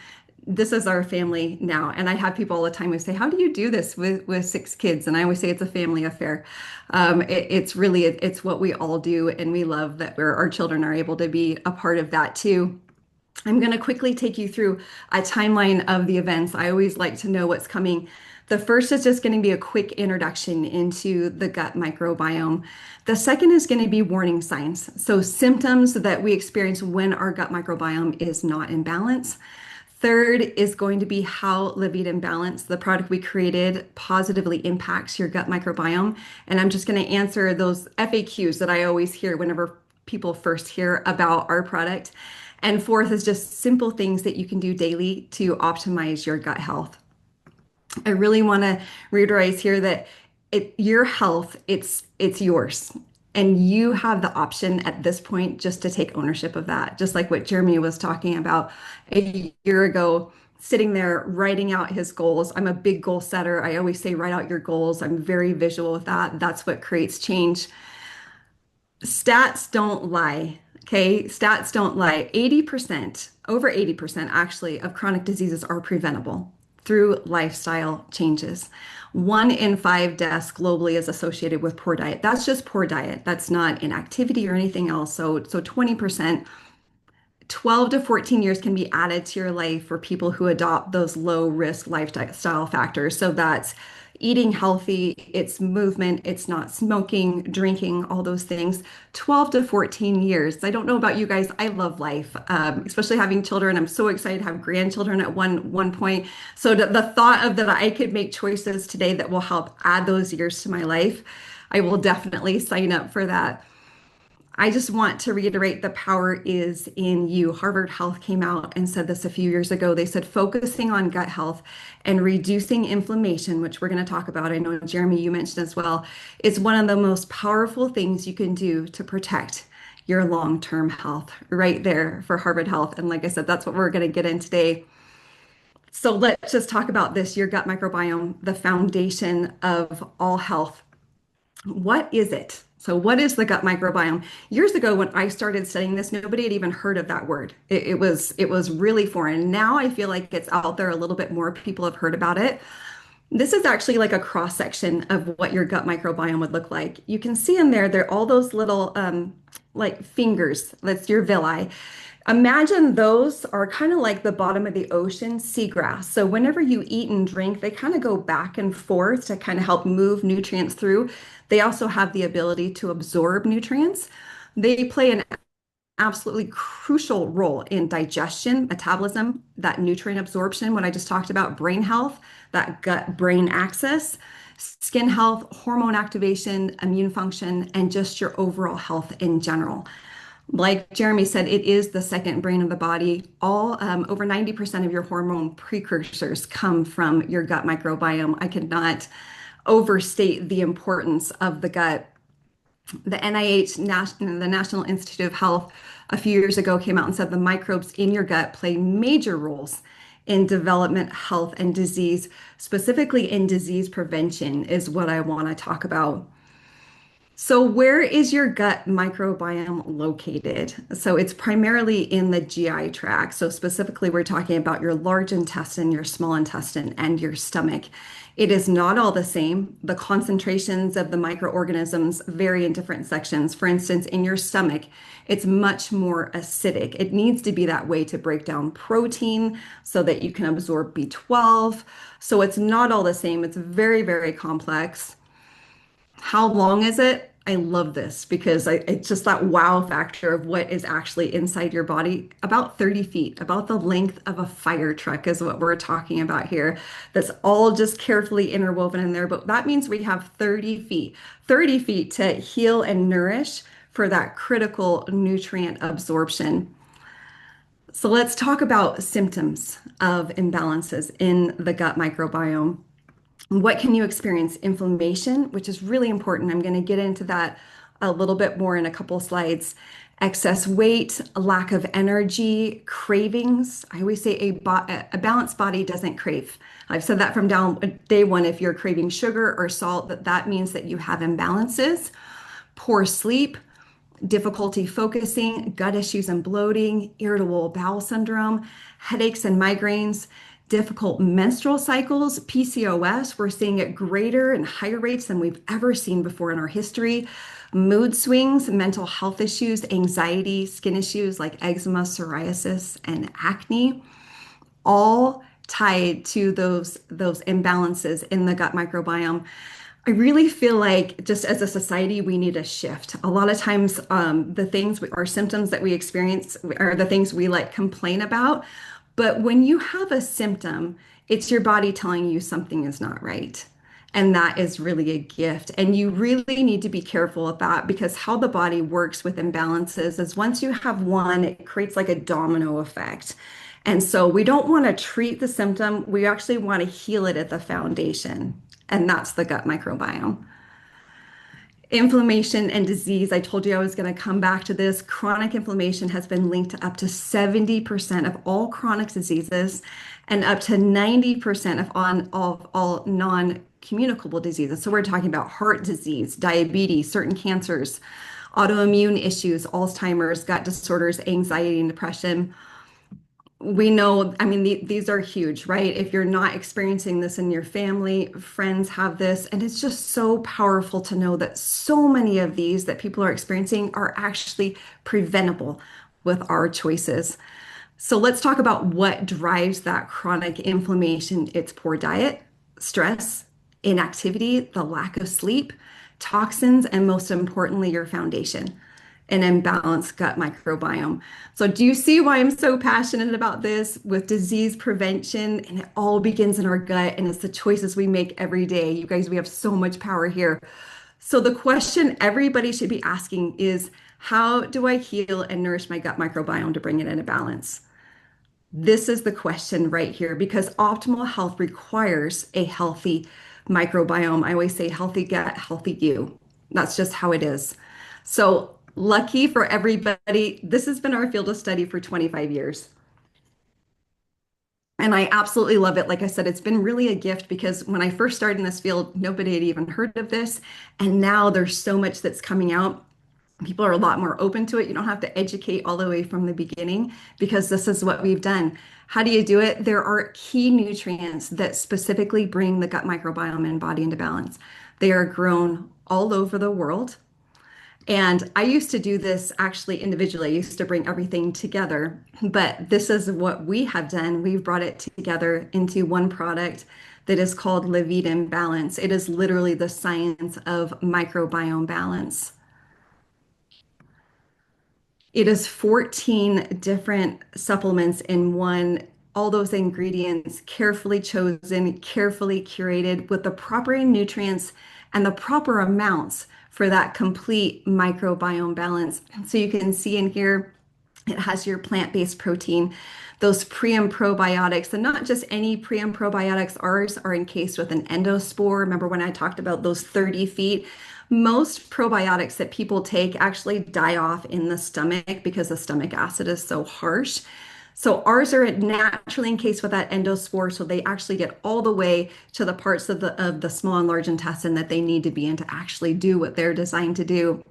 Speaker 5: This is our family now. And I have people all the time who say, "How do you do this with 6 kids?" And I always say it's a family affair. It's really, it's what we all do. And we love that our children are able to be a part of that too. I'm going to quickly take you through a timeline of the events. I always like to know what's coming. The first is just going to be a quick introduction into the gut microbiome. The second is going to be warning signs. So, symptoms that we experience when our gut microbiome is not in balance. Third is going to be how Live Eat in Balance, the product we created, positively impacts your gut microbiome. And I'm just going to answer those FAQs that I always hear whenever people first hear about our product. And fourth is just simple things that you can do daily to optimize your gut health. I really want to reiterate here that your health, it's yours. And you have the option at this point just to take ownership of that. Just like what Jeremy was talking about a year ago, sitting there writing out his goals. I'm a big goal setter. I always say, write out your goals. I'm very visual with that. That's what creates change. Stats don't lie. Okay, stats don't lie. 80%, over 80% actually, of chronic diseases are preventable through lifestyle changes. 1 in 5 deaths globally is associated with poor diet. That's just poor diet. That's not inactivity or anything else. So 20%, 12 to 14 years can be added to your life for people who adopt those low risk lifestyle factors. So that's eating healthy, it's movement, it's not smoking, drinking, all those things. 12 to 14 years. I don't know about you guys. I love life, especially having children. I'm so excited to have grandchildren at one point. So the thought of that I could make choices today that will help add those years to my life, I will definitely sign up for that. I just want to reiterate the power is in you. Harvard Health came out and said this a few years ago. They said focusing on gut health and reducing inflammation, which we're going to talk about. I know, Jeremy, you mentioned as well, is one of the most powerful things you can do to protect your long-term health right there for Harvard Health. And like I said, that's what we're going to get in today. So let's just talk about this, your gut microbiome, the foundation of all health. What is it? So, what is the gut microbiome? Years ago, when I started studying this, nobody had even heard of that word. It was really foreign. Now I feel like it's out there a little bit more. People have heard about it. This is actually like a cross section of what your gut microbiome would look like. You can see in there, they're all those little like fingers. That's your villi. Imagine those are kind of like the bottom of the ocean, seagrass. So whenever you eat and drink, they kind of go back and forth to kind of help move nutrients through. They also have the ability to absorb nutrients. They play an absolutely crucial role in digestion, metabolism, that nutrient absorption, what I just talked about, brain health, that gut brain axis, skin health, hormone activation, immune function, and just your overall health in general. Like Jeremy said, it is the second brain of the body. All over 90% of your hormone precursors come from your gut microbiome. I cannot overstate the importance of the gut. The NIH, the National Institute of Health, a few years ago came out and said the microbes in your gut play major roles in development, health, and disease, specifically in disease prevention, is what I want to talk about. So, where is your gut microbiome located? So, it's primarily in the GI tract. So, specifically, we're talking about your large intestine, your small intestine, and your stomach. It is not all the same. The concentrations of the microorganisms vary in different sections. For instance, in your stomach, it's much more acidic. It needs to be that way to break down protein so that you can absorb B12. So, it's not all the same. It's very, very complex. How long is it? I love this because it's just that wow factor of what is actually inside your body. About 30 feet, about the length of a fire truck is what we're talking about here. That's all just carefully interwoven in there. But that means we have 30 feet to heal and nourish for that critical nutrient absorption. So let's talk about symptoms of imbalances in the gut microbiome. What can you experience? Inflammation, which is really important. I'm going to get into that a little bit more in a couple slides. Excess weight, a lack of energy, cravings. I always say a balanced body doesn't crave. I've said that from day one. If you're craving sugar or salt, that means that you have imbalances. Poor sleep, difficulty focusing, gut issues and bloating, irritable bowel syndrome, headaches and migraines, difficult menstrual cycles, PCOS. We're seeing it greater and higher rates than we've ever seen before in our history. Mood swings, mental health issues, anxiety, skin issues like eczema, psoriasis, and acne, all tied to those imbalances in the gut microbiome. I really feel like just as a society, we need a shift. A lot of times, the things, our symptoms that we experience are the things we like complain about. But when you have a symptom, it's your body telling you something is not right. And that is really a gift. And you really need to be careful with that because how the body works with imbalances is once you have one, it creates like a domino effect. And so we don't want to treat the symptom, we actually want to heal it at the foundation. And that's the gut microbiome. Inflammation and disease. I told you I was going to come back to this. Chronic inflammation has been linked to up to 70% of all chronic diseases and up to 90% of all non-communicable diseases. So we're talking about heart disease, diabetes, certain cancers, autoimmune issues, Alzheimer's, gut disorders, anxiety and depression. We know, I mean, these are huge, right? If you're not experiencing this in your family, friends have this, and it's just so powerful to know that so many of these that people are experiencing are actually preventable with our choices. So let's talk about what drives that chronic inflammation. It's poor diet, stress, inactivity, the lack of sleep, toxins, and most importantly, your foundation, an imbalanced gut microbiome. So, do you see why I'm so passionate about this with disease prevention? And it all begins in our gut, and it's the choices we make every day. You guys, we have so much power here. So, the question everybody should be asking is how do I heal and nourish my gut microbiome to bring it into balance? This is the question right here because optimal health requires a healthy microbiome. I always say healthy gut, healthy you. That's just how it is. So, lucky for everybody, this has been our field of study for 25 years. And I absolutely love it. Like I said, it's been really a gift because when I first started in this field, nobody had even heard of this. And now there's so much that's coming out. People are a lot more open to it. You don't have to educate all the way from the beginning because this is what we've done. How do you do it? There are key nutrients that specifically bring the gut microbiome and body into balance. They are grown all over the world. And I used to do this actually individually. I used to bring everything together, but this is what we have done. We've brought it together into one product that is called Levitin Balance. It is literally the science of microbiome balance. It is 14 different supplements in one, all those ingredients carefully chosen, carefully curated with the proper nutrients and the proper amounts for that complete microbiome balance. So you can see in here, it has your plant-based protein, those pre and probiotics, and not just any pre and probiotics. Ours are encased with an endospore. Remember when I talked about those 30 feet? Most probiotics that people take actually die off in the stomach because the stomach acid is so harsh. So ours are naturally encased with that endospore, so they actually get all the way to the parts of the small and large intestine that they need to be in to actually do what they're designed to do.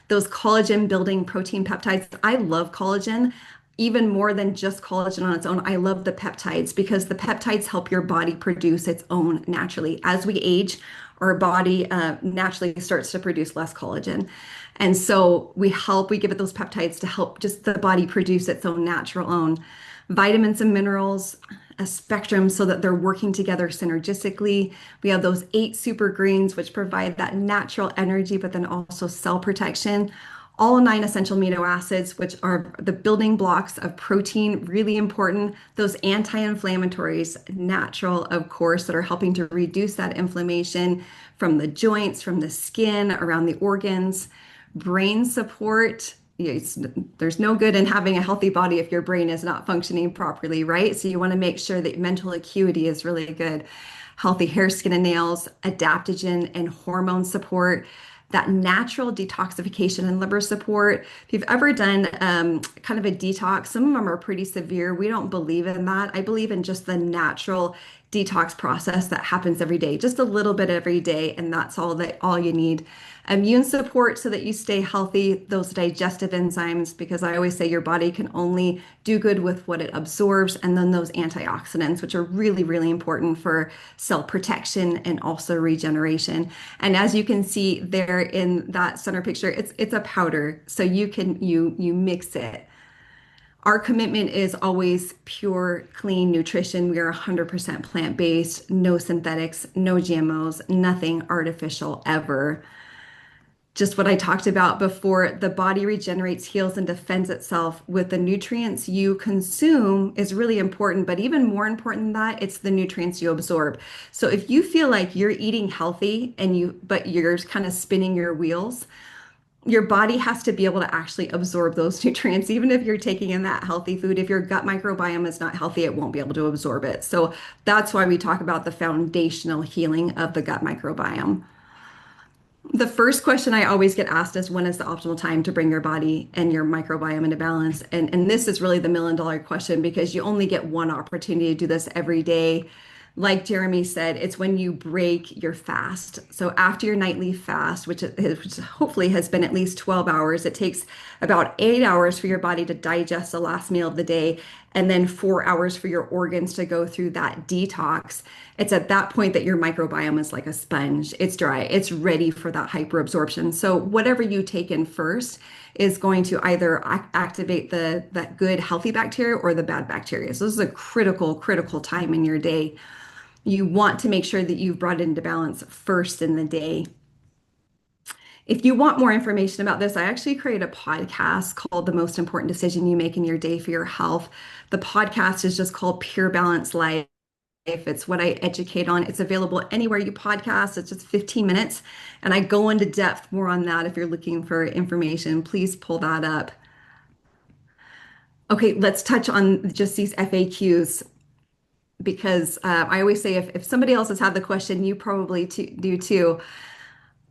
Speaker 5: Those collagen building protein peptides. I love collagen even more than just collagen on its own. I love the peptides because the peptides help your body produce its own naturally. As we age, our body naturally starts to produce less collagen. And so we give it those peptides to help just the body produce its own natural own vitamins and minerals, a spectrum so that they're working together synergistically. We have those 8 super greens, which provide that natural energy, but then also cell protection. All 9 essential amino acids, which are the building blocks of protein, really important. Those anti-inflammatories, natural, of course, that are helping to reduce that inflammation from the joints, from the skin, around the organs. Brain support. There's no good in having a healthy body if your brain is not functioning properly, right? So you want to make sure that mental acuity is really good. Healthy hair, skin, and nails, adaptogen and hormone support, that natural detoxification and liver support. If you've ever done kind of a detox, some of them are pretty severe. We don't believe in that. I believe in just the natural detox process that happens every day, just a little bit every day, and that's all you need. Immune support so that you stay healthy, those digestive enzymes, because I always say your body can only do good with what it absorbs, and then those antioxidants, which are really, really important for cell protection and also regeneration. And as you can see there in that center picture, it's a powder, so you mix it. Our commitment is always pure, clean nutrition. We are 100% plant-based, no synthetics, no GMOs, nothing artificial ever. Just what I talked about before, the body regenerates, heals, and defends itself with the nutrients you consume is really important. But even more important than that, it's the nutrients you absorb. So if you feel like you're eating healthy but you're kind of spinning your wheels, your body has to be able to actually absorb those nutrients. Even if you're taking in that healthy food, if your gut microbiome is not healthy, it won't be able to absorb it. So that's why we talk about the foundational healing of the gut microbiome. The first question I always get asked is when is the optimal time to bring your body and your microbiome into balance? And this is really the $1 million question because you only get one opportunity to do this every day. Like Jeremy said, it's when you break your fast. So after your nightly fast, which hopefully has been at least 12 hours, it takes about 8 hours for your body to digest the last meal of the day, and then 4 hours for your organs to go through that detox. It's at that point that your microbiome is like a sponge. It's dry. It's ready for that hyperabsorption. So whatever you take in first is going to either activate that good healthy bacteria or the bad bacteria. So this is a critical time in your day. You want to make sure that you've brought it into balance first in the day. If you want more information about this, I actually created a podcast called The Most Important Decision You Make in Your Day for Your Health. The podcast is just called Pure Balance Life. It's what I educate on. It's available anywhere you podcast. It's just 15 minutes. And I go into depth more on that. If you're looking for information, please pull that up. Okay, let's touch on just these FAQs because I always say if somebody else has had the question, you probably do too.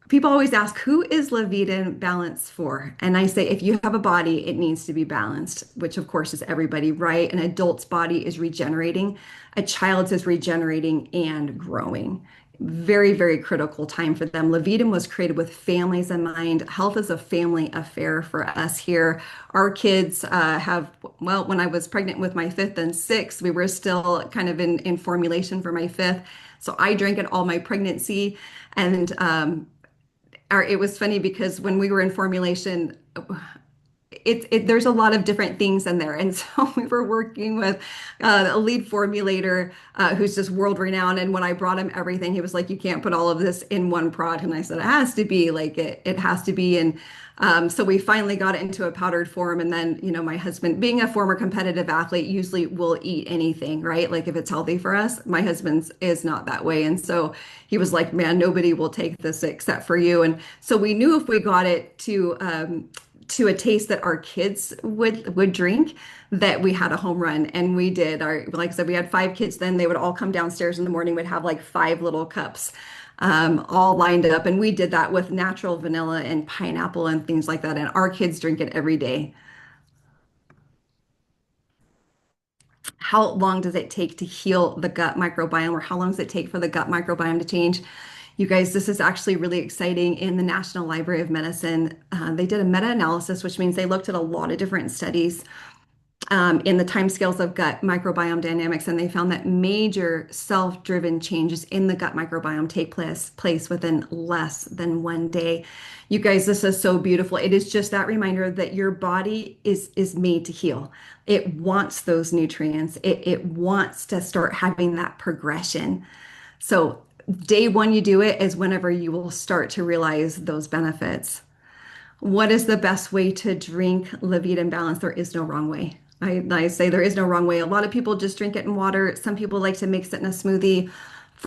Speaker 5: People always ask, who is Levitan Balance for? And I say, if you have a body, it needs to be balanced, which of course is everybody, right? An adult's body is regenerating, a child's is regenerating and growing. Very critical time for them. Levitan was created with families in mind. Health is a family affair for us here. Our kids when I was pregnant with my fifth and sixth, we were still kind of in formulation for my fifth. So I drank it all my pregnancy. And it was funny because when we were in formulation, there's a lot of different things in there. And so we were working with a lead formulator who's just world renowned. And when I brought him everything, he was like, you can't put all of this in one product. And I said, it has to be like it has to be. And so we finally got it into a powdered form. And then, my husband, being a former competitive athlete, usually will eat anything, right? Like if it's healthy for us, my husband's is not that way. And so he was like, man, nobody will take this except for you. And so we knew if we got it to a taste that our kids would drink, that we had a home run. And we did. Like I said, we had 5 kids then. They would all come downstairs in the morning, would have like 5 little cups all lined up. And we did that with natural vanilla and pineapple and things like that. And our kids drink it every day. How long does it take to heal the gut microbiome, or how long does it take for the gut microbiome to change? You guys, this is actually really exciting. In the National Library of Medicine, they did a meta-analysis, which means they looked at a lot of different studies in the timescales of gut microbiome dynamics, and they found that major self-driven changes in the gut microbiome take place within less than 1 day. You guys, this is so beautiful. It is just that reminder that your body is made to heal. It wants those nutrients. It wants to start having that progression. So day one you do it is whenever you will start to realize those benefits. What is the best way to drink Levitan Balance? There is no wrong way. I say there is no wrong way. A lot of people just drink it in water. Some people like to mix it in a smoothie.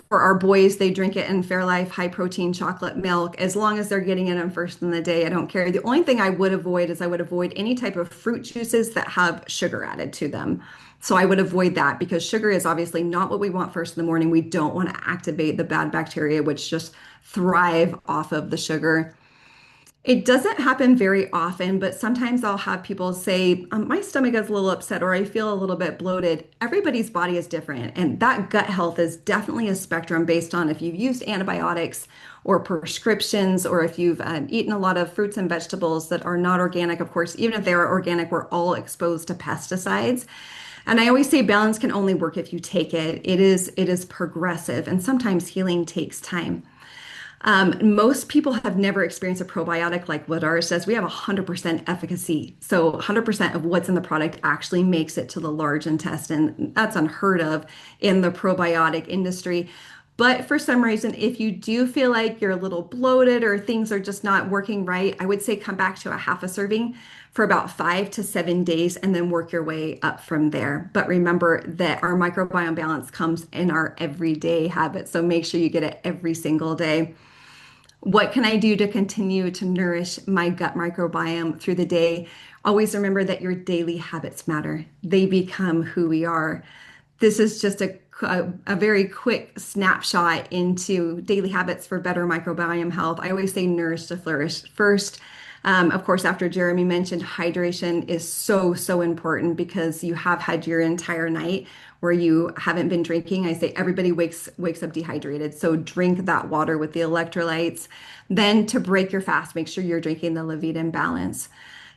Speaker 5: For our boys, they drink it in Fairlife high protein chocolate milk. As long as they're getting it in first in the day, I don't care. The only thing I would avoid is I would avoid any type of fruit juices that have sugar added to them. So I would avoid that because sugar is obviously not what we want first in the morning. We don't want to activate the bad bacteria, which just thrive off of the sugar. It doesn't happen very often, but sometimes I'll have people say, my stomach is a little upset or I feel a little bit bloated. Everybody's body is different. And that gut health is definitely a spectrum based on if you've used antibiotics or prescriptions, or if you've eaten a lot of fruits and vegetables that are not organic. Of course, even if they are organic, we're all exposed to pesticides. And I always say balance can only work if you take it. It is progressive, and sometimes healing takes time. Most people have never experienced a probiotic like what ours does. We have 100% efficacy. So 100% of what's in the product actually makes it to the large intestine. That's unheard of in the probiotic industry. But for some reason, if you do feel like you're a little bloated or things are just not working right, I would say come back to a half a serving for about 5 to 7 days and then work your way up from there. But remember that our microbiome balance comes in our everyday habits. So make sure you get it every single day. What can I do to continue to nourish my gut microbiome through the day? Always remember that your daily habits matter. They become who we are. This is just a very quick snapshot into daily habits for better microbiome health. I always say nourish to flourish first. Of course, after Jeremy mentioned, hydration is so, so important because you have had your entire night where you haven't been drinking. I say everybody wakes up dehydrated. So drink that water with the electrolytes. Then to break your fast, make sure you're drinking the Levite balance.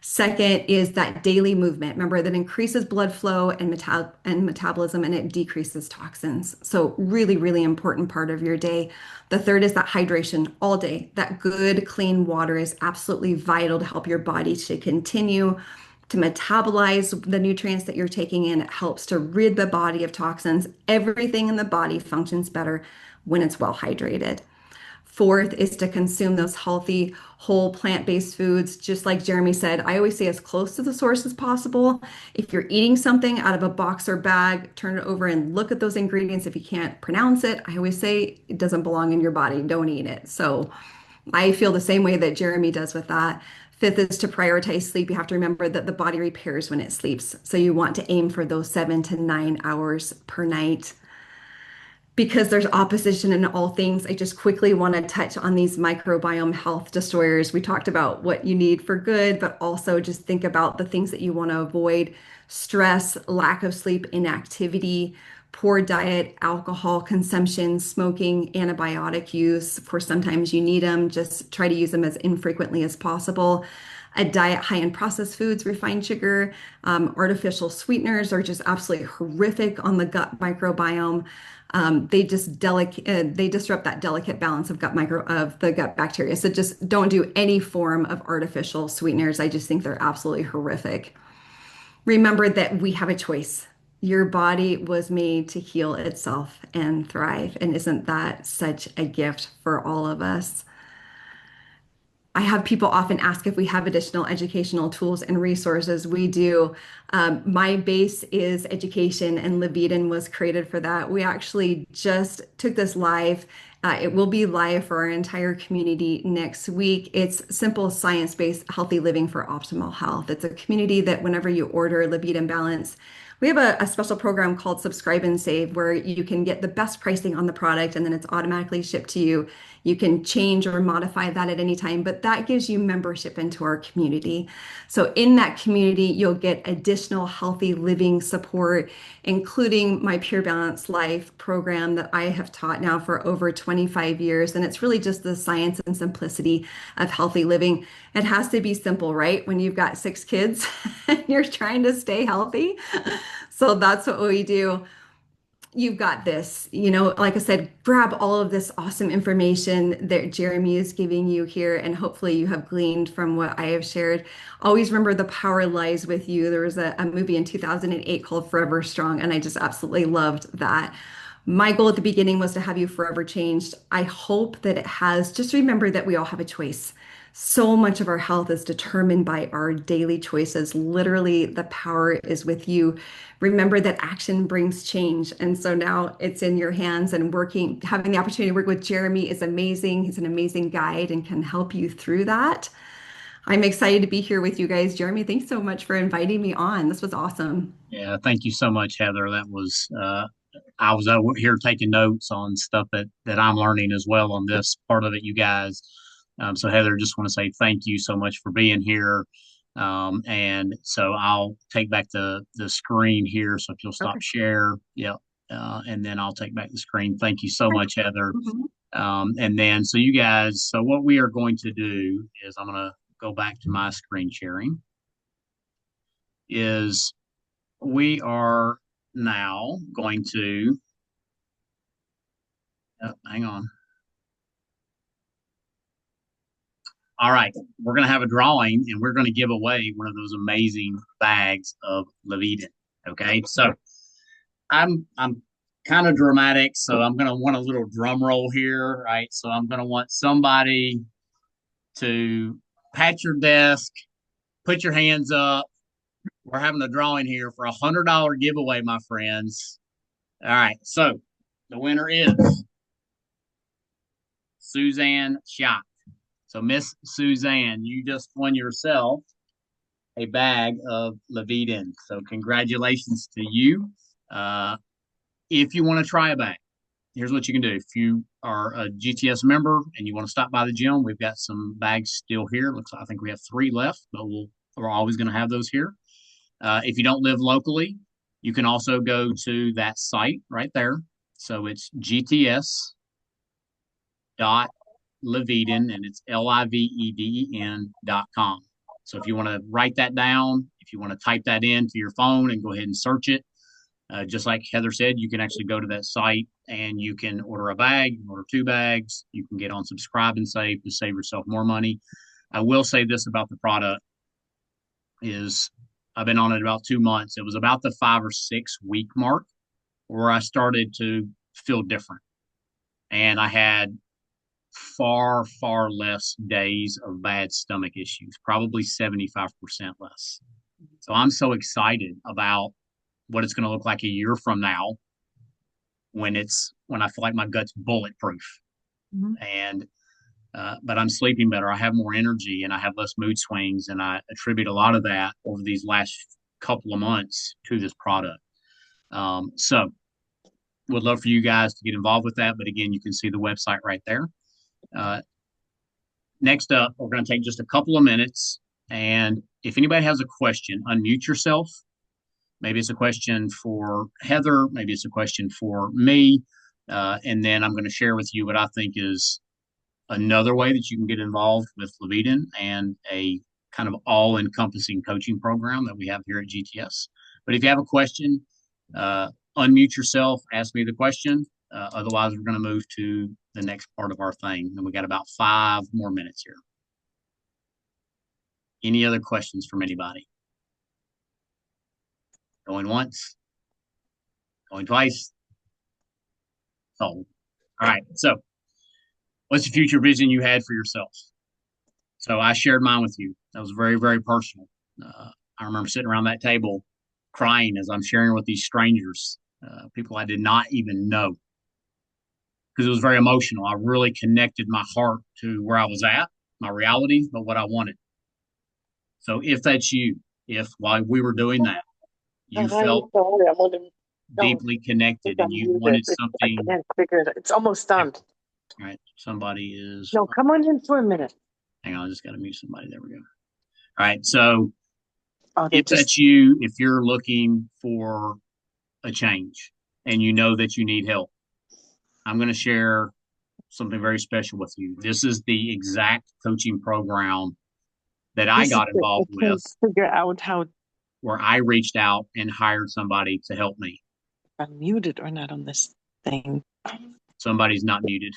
Speaker 5: Second is that daily movement. Remember that increases blood flow and metabolism and it decreases toxins. So really, really important part of your day. The third is that hydration all day. That good, clean water is absolutely vital to help your body to continue to metabolize the nutrients that you're taking in. It helps to rid the body of toxins. Everything in the body functions better when it's well hydrated. Fourth is to consume those healthy, whole plant-based foods. Just like Jeremy said, I always say as close to the source as possible. If you're eating something out of a box or bag, turn it over and look at those ingredients. If you can't pronounce it, I always say it doesn't belong in your body. Don't eat it. So I feel the same way that Jeremy does with that. Fifth is to prioritize sleep. You have to remember that the body repairs when it sleeps. So you want to aim for those 7 to 9 hours per night. Because there's opposition in all things, I just quickly want to touch on these microbiome health destroyers. We talked about what you need for good, but also just think about the things that you want to avoid: stress, lack of sleep, inactivity, poor diet, alcohol consumption, smoking, antibiotic use. Of course, sometimes you need them. Just try to use them as infrequently as possible. A diet high in processed foods, refined sugar, artificial sweeteners are just absolutely horrific on the gut microbiome. They disrupt that delicate balance of the gut bacteria. So just don't do any form of artificial sweeteners. I just think they're absolutely horrific. Remember that we have a choice. Your body was made to heal itself and thrive. And isn't that such a gift for all of us? I have people often ask if we have additional educational tools and resources. We do. My base is education, and Levitin was created for that. We actually just took this live. It will be live for our entire community next week. It's simple science-based healthy living for optimal health. It's a community that whenever you order Levitin Balance, we have a special program called Subscribe and Save where you can get the best pricing on the product and then it's automatically shipped to you. You can change or modify that at any time, but that gives you membership into our community. So in that community, you'll get additional healthy living support, including my Pure Balance Life program that I have taught now for over 25 years. And it's really just the science and simplicity of healthy living. It has to be simple, right? When you've got 6 kids and you're trying to stay healthy. So that's what we do. You've got this, like I said, grab all of this awesome information that Jeremy is giving you here, and hopefully you have gleaned from what I have shared. Always remember the power lies with you. There was a movie in 2008 called Forever Strong, and I just absolutely loved that. My goal at the beginning was to have you forever changed. I hope that it has. Just remember that we all have a choice. So much of our health is determined by our daily choices. Literally, the power is with you. Remember that action brings change. And so now it's in your hands, and having the opportunity to work with Jeremy is amazing. He's an amazing guide and can help you through that. I'm excited to be here with you guys. Jeremy, thanks so much for inviting me on. This was awesome.
Speaker 1: Yeah, thank you so much, Heather. That was I was over here taking notes on stuff that I'm learning as well on this part of it, you guys. So Heather, just want to say thank you so much for being here. And so I'll take back the screen here. So if you'll stop
Speaker 5: Okay.
Speaker 1: share, yeah, and then I'll take back the screen. Thank you so much, Heather.
Speaker 5: Mhm.
Speaker 1: And then so you guys, so what we are going to do is I'm going to go back to my screen sharing. Is we are now going to hang on. All right, we're going to have a drawing, and we're going to give away one of those amazing bags of Leviten. Okay, so I'm kind of dramatic, so I'm going to want a little drum roll here, right? So I'm going to want somebody to pat your desk, put your hands up. We're having a drawing here for $100 giveaway, my friends. All right, so the winner is Suzanne Schott. So Miss Suzanne, you just won yourself a bag of Leviten. So congratulations to you. If you want to try a bag, here's what you can do. If you are a GTS member and you want to stop by the gym, we've got some bags still here. Looks like I think we have 3 left, but we're always going to have those here. If you don't live locally, you can also go to that site right there. So it's GTS.Leviten, and it's LIVEDEN.com. So if you want to write that down, if you want to type that into your phone and go ahead and search it, just like Heather said, you can actually go to that site and you can order a bag, you can order 2 bags, you can get on subscribe and save to save yourself more money. I will say this about the product is I've been on it about 2 months. It was about the 5 or 6 week mark where I started to feel different. And I had far, far less days of bad stomach issues, probably 75% less. So I'm so excited about what it's going to look like a year from now when I feel like my gut's bulletproof.
Speaker 2: Mhm.
Speaker 1: And but I'm sleeping better. I have more energy and I have less mood swings, and I attribute a lot of that over these last couple of months to this product. So would love for you guys to get involved with that. But again, you can see the website right there. Next up, we're going to take just a couple of minutes. And if anybody has a question, unmute yourself. Maybe it's a question for Heather. Maybe it's a question for me. And then I'm going to share with you what I think is another way that you can get involved with Leviten and a kind of all-encompassing coaching program that we have here at GTS. But if you have a question, unmute yourself, ask me the question. Otherwise, we're going to move to the next part of our thing. And we got about 5 more minutes here. Any other questions from anybody? Going once? Going twice? Sold. All right. So what's the future vision you had for yourself? So I shared mine with you. That was very, very personal. I remember sitting around that table crying as I'm sharing with these strangers, people I did not even know, because it was very emotional. I really connected my heart to where I was at, my reality, but what I wanted. So if that's you, if while we were doing that, you felt
Speaker 6: sorry, I'm on the
Speaker 1: deeply connected and you
Speaker 6: muted.
Speaker 1: wanted
Speaker 6: I
Speaker 1: something,
Speaker 6: can't figure it. It's almost done.
Speaker 1: all right, somebody is,
Speaker 6: No, come on in for a minute.
Speaker 1: hang on, I just got to mute somebody. There we go. All right. So
Speaker 6: Oh, they
Speaker 1: if that's you, if you're looking for a change and you know that you need help, I'm going to share something very special with you. This is the exact coaching program that I got involved
Speaker 6: I can't
Speaker 1: with,
Speaker 6: figure out how
Speaker 1: where I reached out and hired somebody to help me.
Speaker 6: I'm muted or not on this thing.
Speaker 1: Somebody's not muted.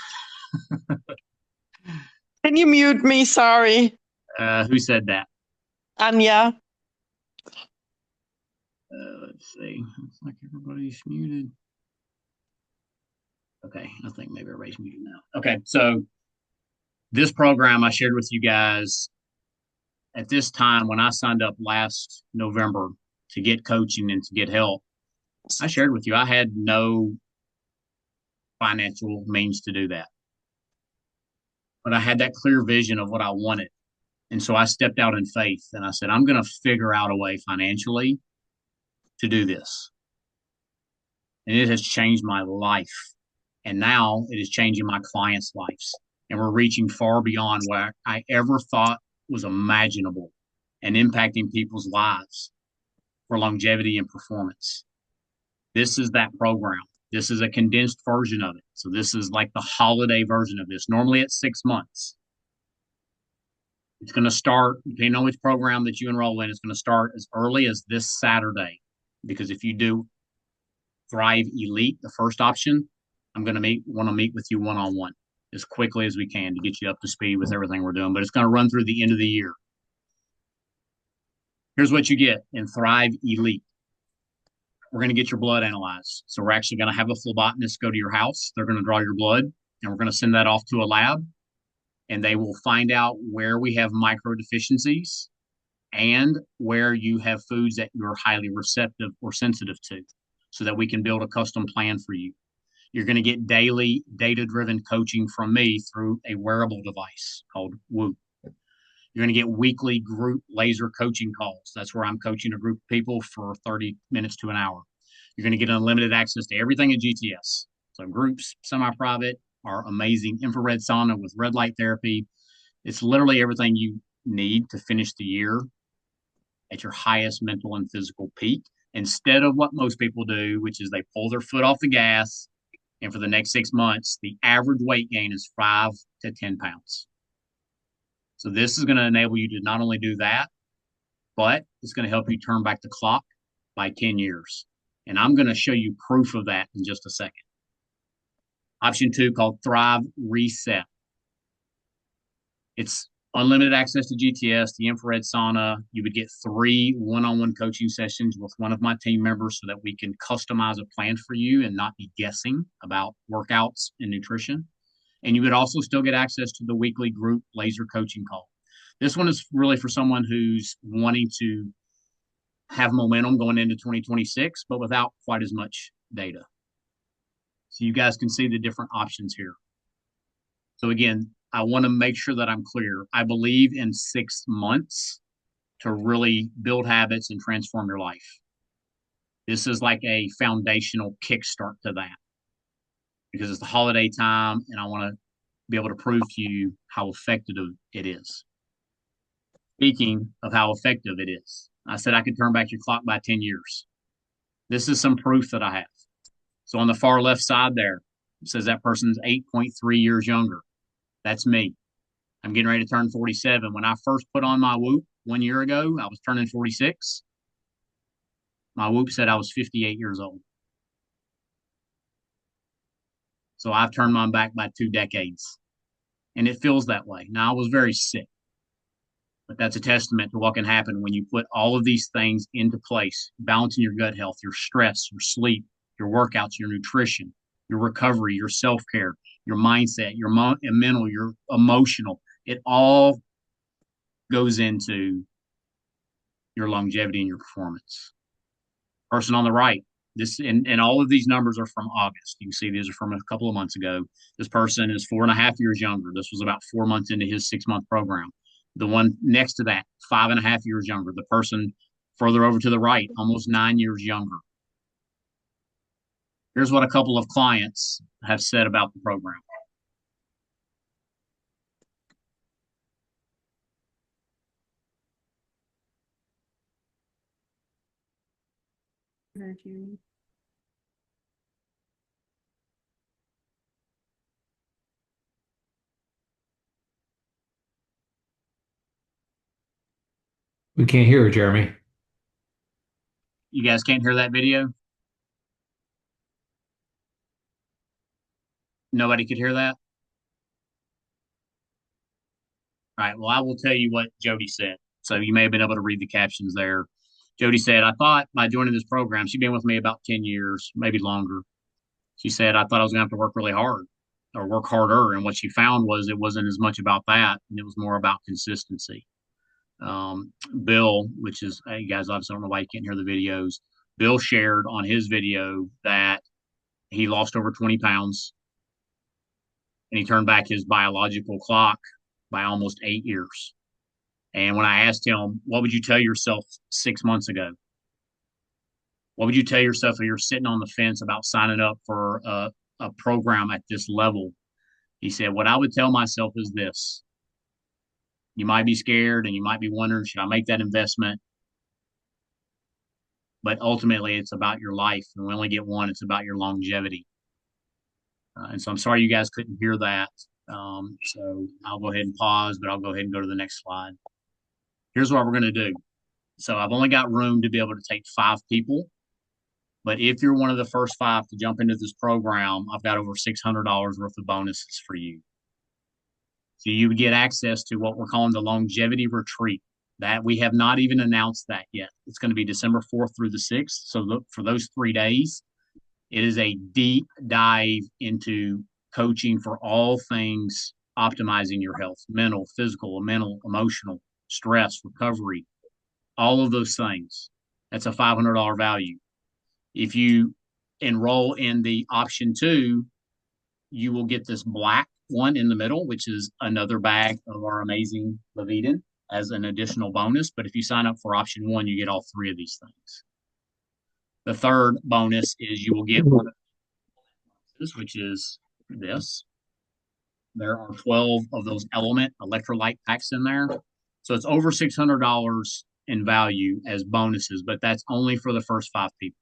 Speaker 6: Can you mute me? Sorry.
Speaker 1: Who said that?
Speaker 6: Anya.
Speaker 1: Let's see. Looks like everybody's muted. Okay, I think maybe everybody's muted now. Okay, so this program I shared with you guys at this time when I signed up last November to get coaching and to get help. I shared with you I had no financial means to do that, but I had that clear vision of what I wanted. And so I stepped out in faith and I said, I'm going to figure out a way financially to do this. And it has changed my life. And now it is changing my clients' lives. And we're reaching far beyond what I ever thought was imaginable and impacting people's lives for longevity and performance. This is that program. This is a condensed version of it. So this is like the holiday version of this. Normally it's 6 months. It's going to start, depending on which program that you enroll in, it's going to start as early as this Saturday. Because if you do Thrive Elite, the first option, I'm going to want to meet with you one-on-one. as quickly as we can to get you up to speed with everything we're doing. But it's going to run through the end of the year. Here's what you get in Thrive Elite. We're going to get your blood analyzed. So we're actually going to have a phlebotomist go to your house. They're going to draw your blood, and we're going to send that off to a lab, and they will find out where we have micro deficiencies and where you have foods that you're highly receptive or sensitive to, so that we can build a custom plan for you. You're going to get daily data-driven coaching from me through a wearable device called Whoop. You're going to get weekly group laser coaching calls. That's where I'm coaching a group of people for 30 minutes to an hour. You're going to get unlimited access to everything at GTS. So groups, semi-private, our amazing infrared sauna with red light therapy. It's literally everything you need to finish the year at your highest mental and physical peak, instead of what most people do, which is they pull their foot off the gas, and for the next 6 months, the average weight gain is 5 to 10 pounds. So this is going to enable you to not only do that, but it's going to help you turn back the clock by 10 years. And I'm going to show you proof of that in just a second. Option 2, called Thrive Reset. It's unlimited access to GTS, the infrared sauna. You would get 3 one-on-one coaching sessions with one of my team members so that we can customize a plan for you and not be guessing about workouts and nutrition. And you would also still get access to the weekly group laser coaching call. This one is really for someone who's wanting to have momentum going into 2026, but without quite as much data. So you guys can see the different options here. So again, I want to make sure that I'm clear. I believe in 6 months to really build habits and transform your life. This is like a foundational kickstart to that, because it's the holiday time and I want to be able to prove to you how effective it is. Speaking of how effective it is, I said I could turn back your clock by 10 years. This is some proof that I have. So on the far left side there, it says that person's 8.3 years younger. That's me. I'm getting ready to turn 47. When I first put on my Whoop 1 year ago, I was turning 46. My Whoop said I was 58 years old. So I've turned mine back by 2 decades. And it feels that way. Now, I was very sick, but that's a testament to what can happen when you put all of these things into place, balancing your gut health, your stress, your sleep, your workouts, your nutrition, your recovery, your self-care, your mindset, your mental, your emotional. It all goes into your longevity and your performance. Person on the right, this and all of these numbers are from August. You can see these are from a couple of months ago. This person is 4.5 years younger. This was about 4 months into his 6-month program. The one next to that, 5.5 years younger. The person further over to the right, almost 9 years younger. Here's what a couple of clients have said about the program.
Speaker 7: We can't hear her, Jeremy.
Speaker 1: You guys can't hear that video? Nobody could hear that? All right. Well, I will tell you what Jody said. So you may have been able to read the captions there. Jody said, I thought by joining this program, she'd been with me about 10 years, maybe longer. She said, I thought I was going to have to work really hard or work harder. And what she found was it wasn't as much about that, and it was more about consistency. Bill, which is, you guys obviously don't know why you can't hear the videos. Bill shared on his video that he lost over 20 pounds and he turned back his biological clock by almost 8 years. And when I asked him, what would you tell yourself 6 months ago? What would you tell yourself if you're sitting on the fence about signing up for a program at this level? He said, what I would tell myself is this. You might be scared and you might be wondering, should I make that investment? But ultimately, it's about your life. And we only get one. It's about your longevity. And so I'm sorry you guys couldn't hear that. So I'll go ahead and pause, but I'll go ahead and go to the next slide. Here's what we're going to do. So I've only got room to be able to take 5 people. But if you're one of the first 5 to jump into this program, I've got over $600 worth of bonuses for you. So you would get access to what we're calling the longevity retreat. That we have not even announced that yet. It's going to be December 4th through the 6th. So look for those 3 days. It is a deep dive into coaching for all things optimizing your health, mental, physical, emotional, stress, recovery, all of those things. That's a $500 value. If you enroll in the option 2, you will get this black one in the middle, which is another bag of our amazing Levitin as an additional bonus. But if you sign up for option 1, you get all 3 of these things. The third bonus is you will get one of these, which is this. There are 12 of those element electrolyte packs in there. So it's over $600 in value as bonuses, but that's only for the first 5 people.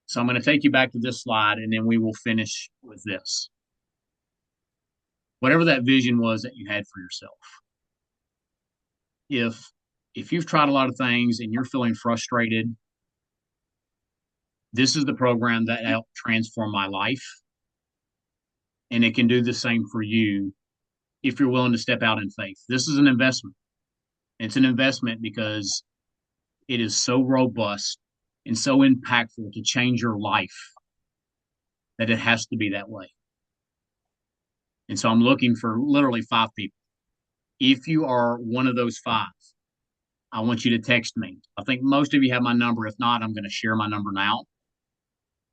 Speaker 1: So I'm going to take you back to this slide, and then we will finish with this. Whatever that vision was that you had for yourself. If you've tried a lot of things and you're feeling frustrated, this is the program that helped transform my life. And it can do the same for you if you're willing to step out in faith. This is an investment. It's an investment because it is so robust and so impactful to change your life that it has to be that way. And so I'm looking for literally 5 people. If you are one of those 5, I want you to text me. I think most of you have my number. If not, I'm going to share my number now.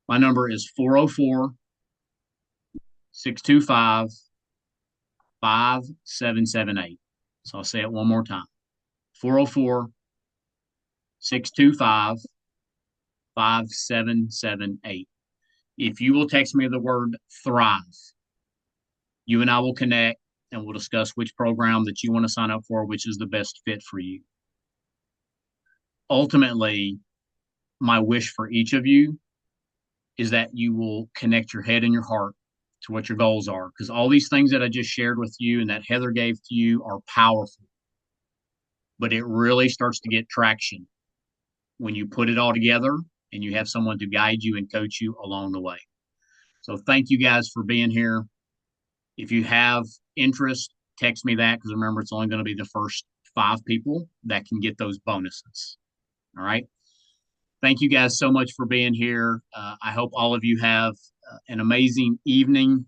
Speaker 1: My number is 404-625-5778. So I'll say it one more time. 404-625-5778. If you will text me the word thrive, you and I will connect and we'll discuss which program that you want to sign up for, which is the best fit for you. Ultimately, my wish for each of you is that you will connect your head and your heart to what your goals are. Because all these things that I just shared with you and that Heather gave to you are powerful. But it really starts to get traction when you put it all together and you have someone to guide you and coach you along the way. So thank you guys for being here. If you have interest, text me that, because remember, it's only going to be the first 5 people that can get those bonuses. All right. Thank you guys so much for being here. I hope all of you have an amazing evening.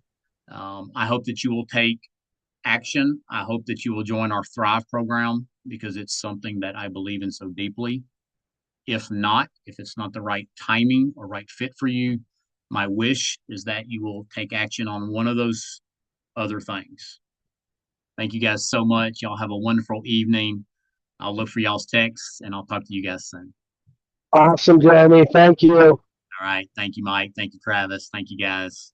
Speaker 1: I hope that you will take action. I hope that you will join our Thrive program because it's something that I believe in so deeply. If not, if it's not the right timing or right fit for you, my wish is that you will take action on one of those other things. Thank you guys so much. Y'all have a wonderful evening. I'll look for y'all's texts and I'll talk to you guys soon.
Speaker 8: Awesome, Jeremy. Thank you.
Speaker 1: All right. Thank you, Mike. Thank you, Travis. Thank you, guys.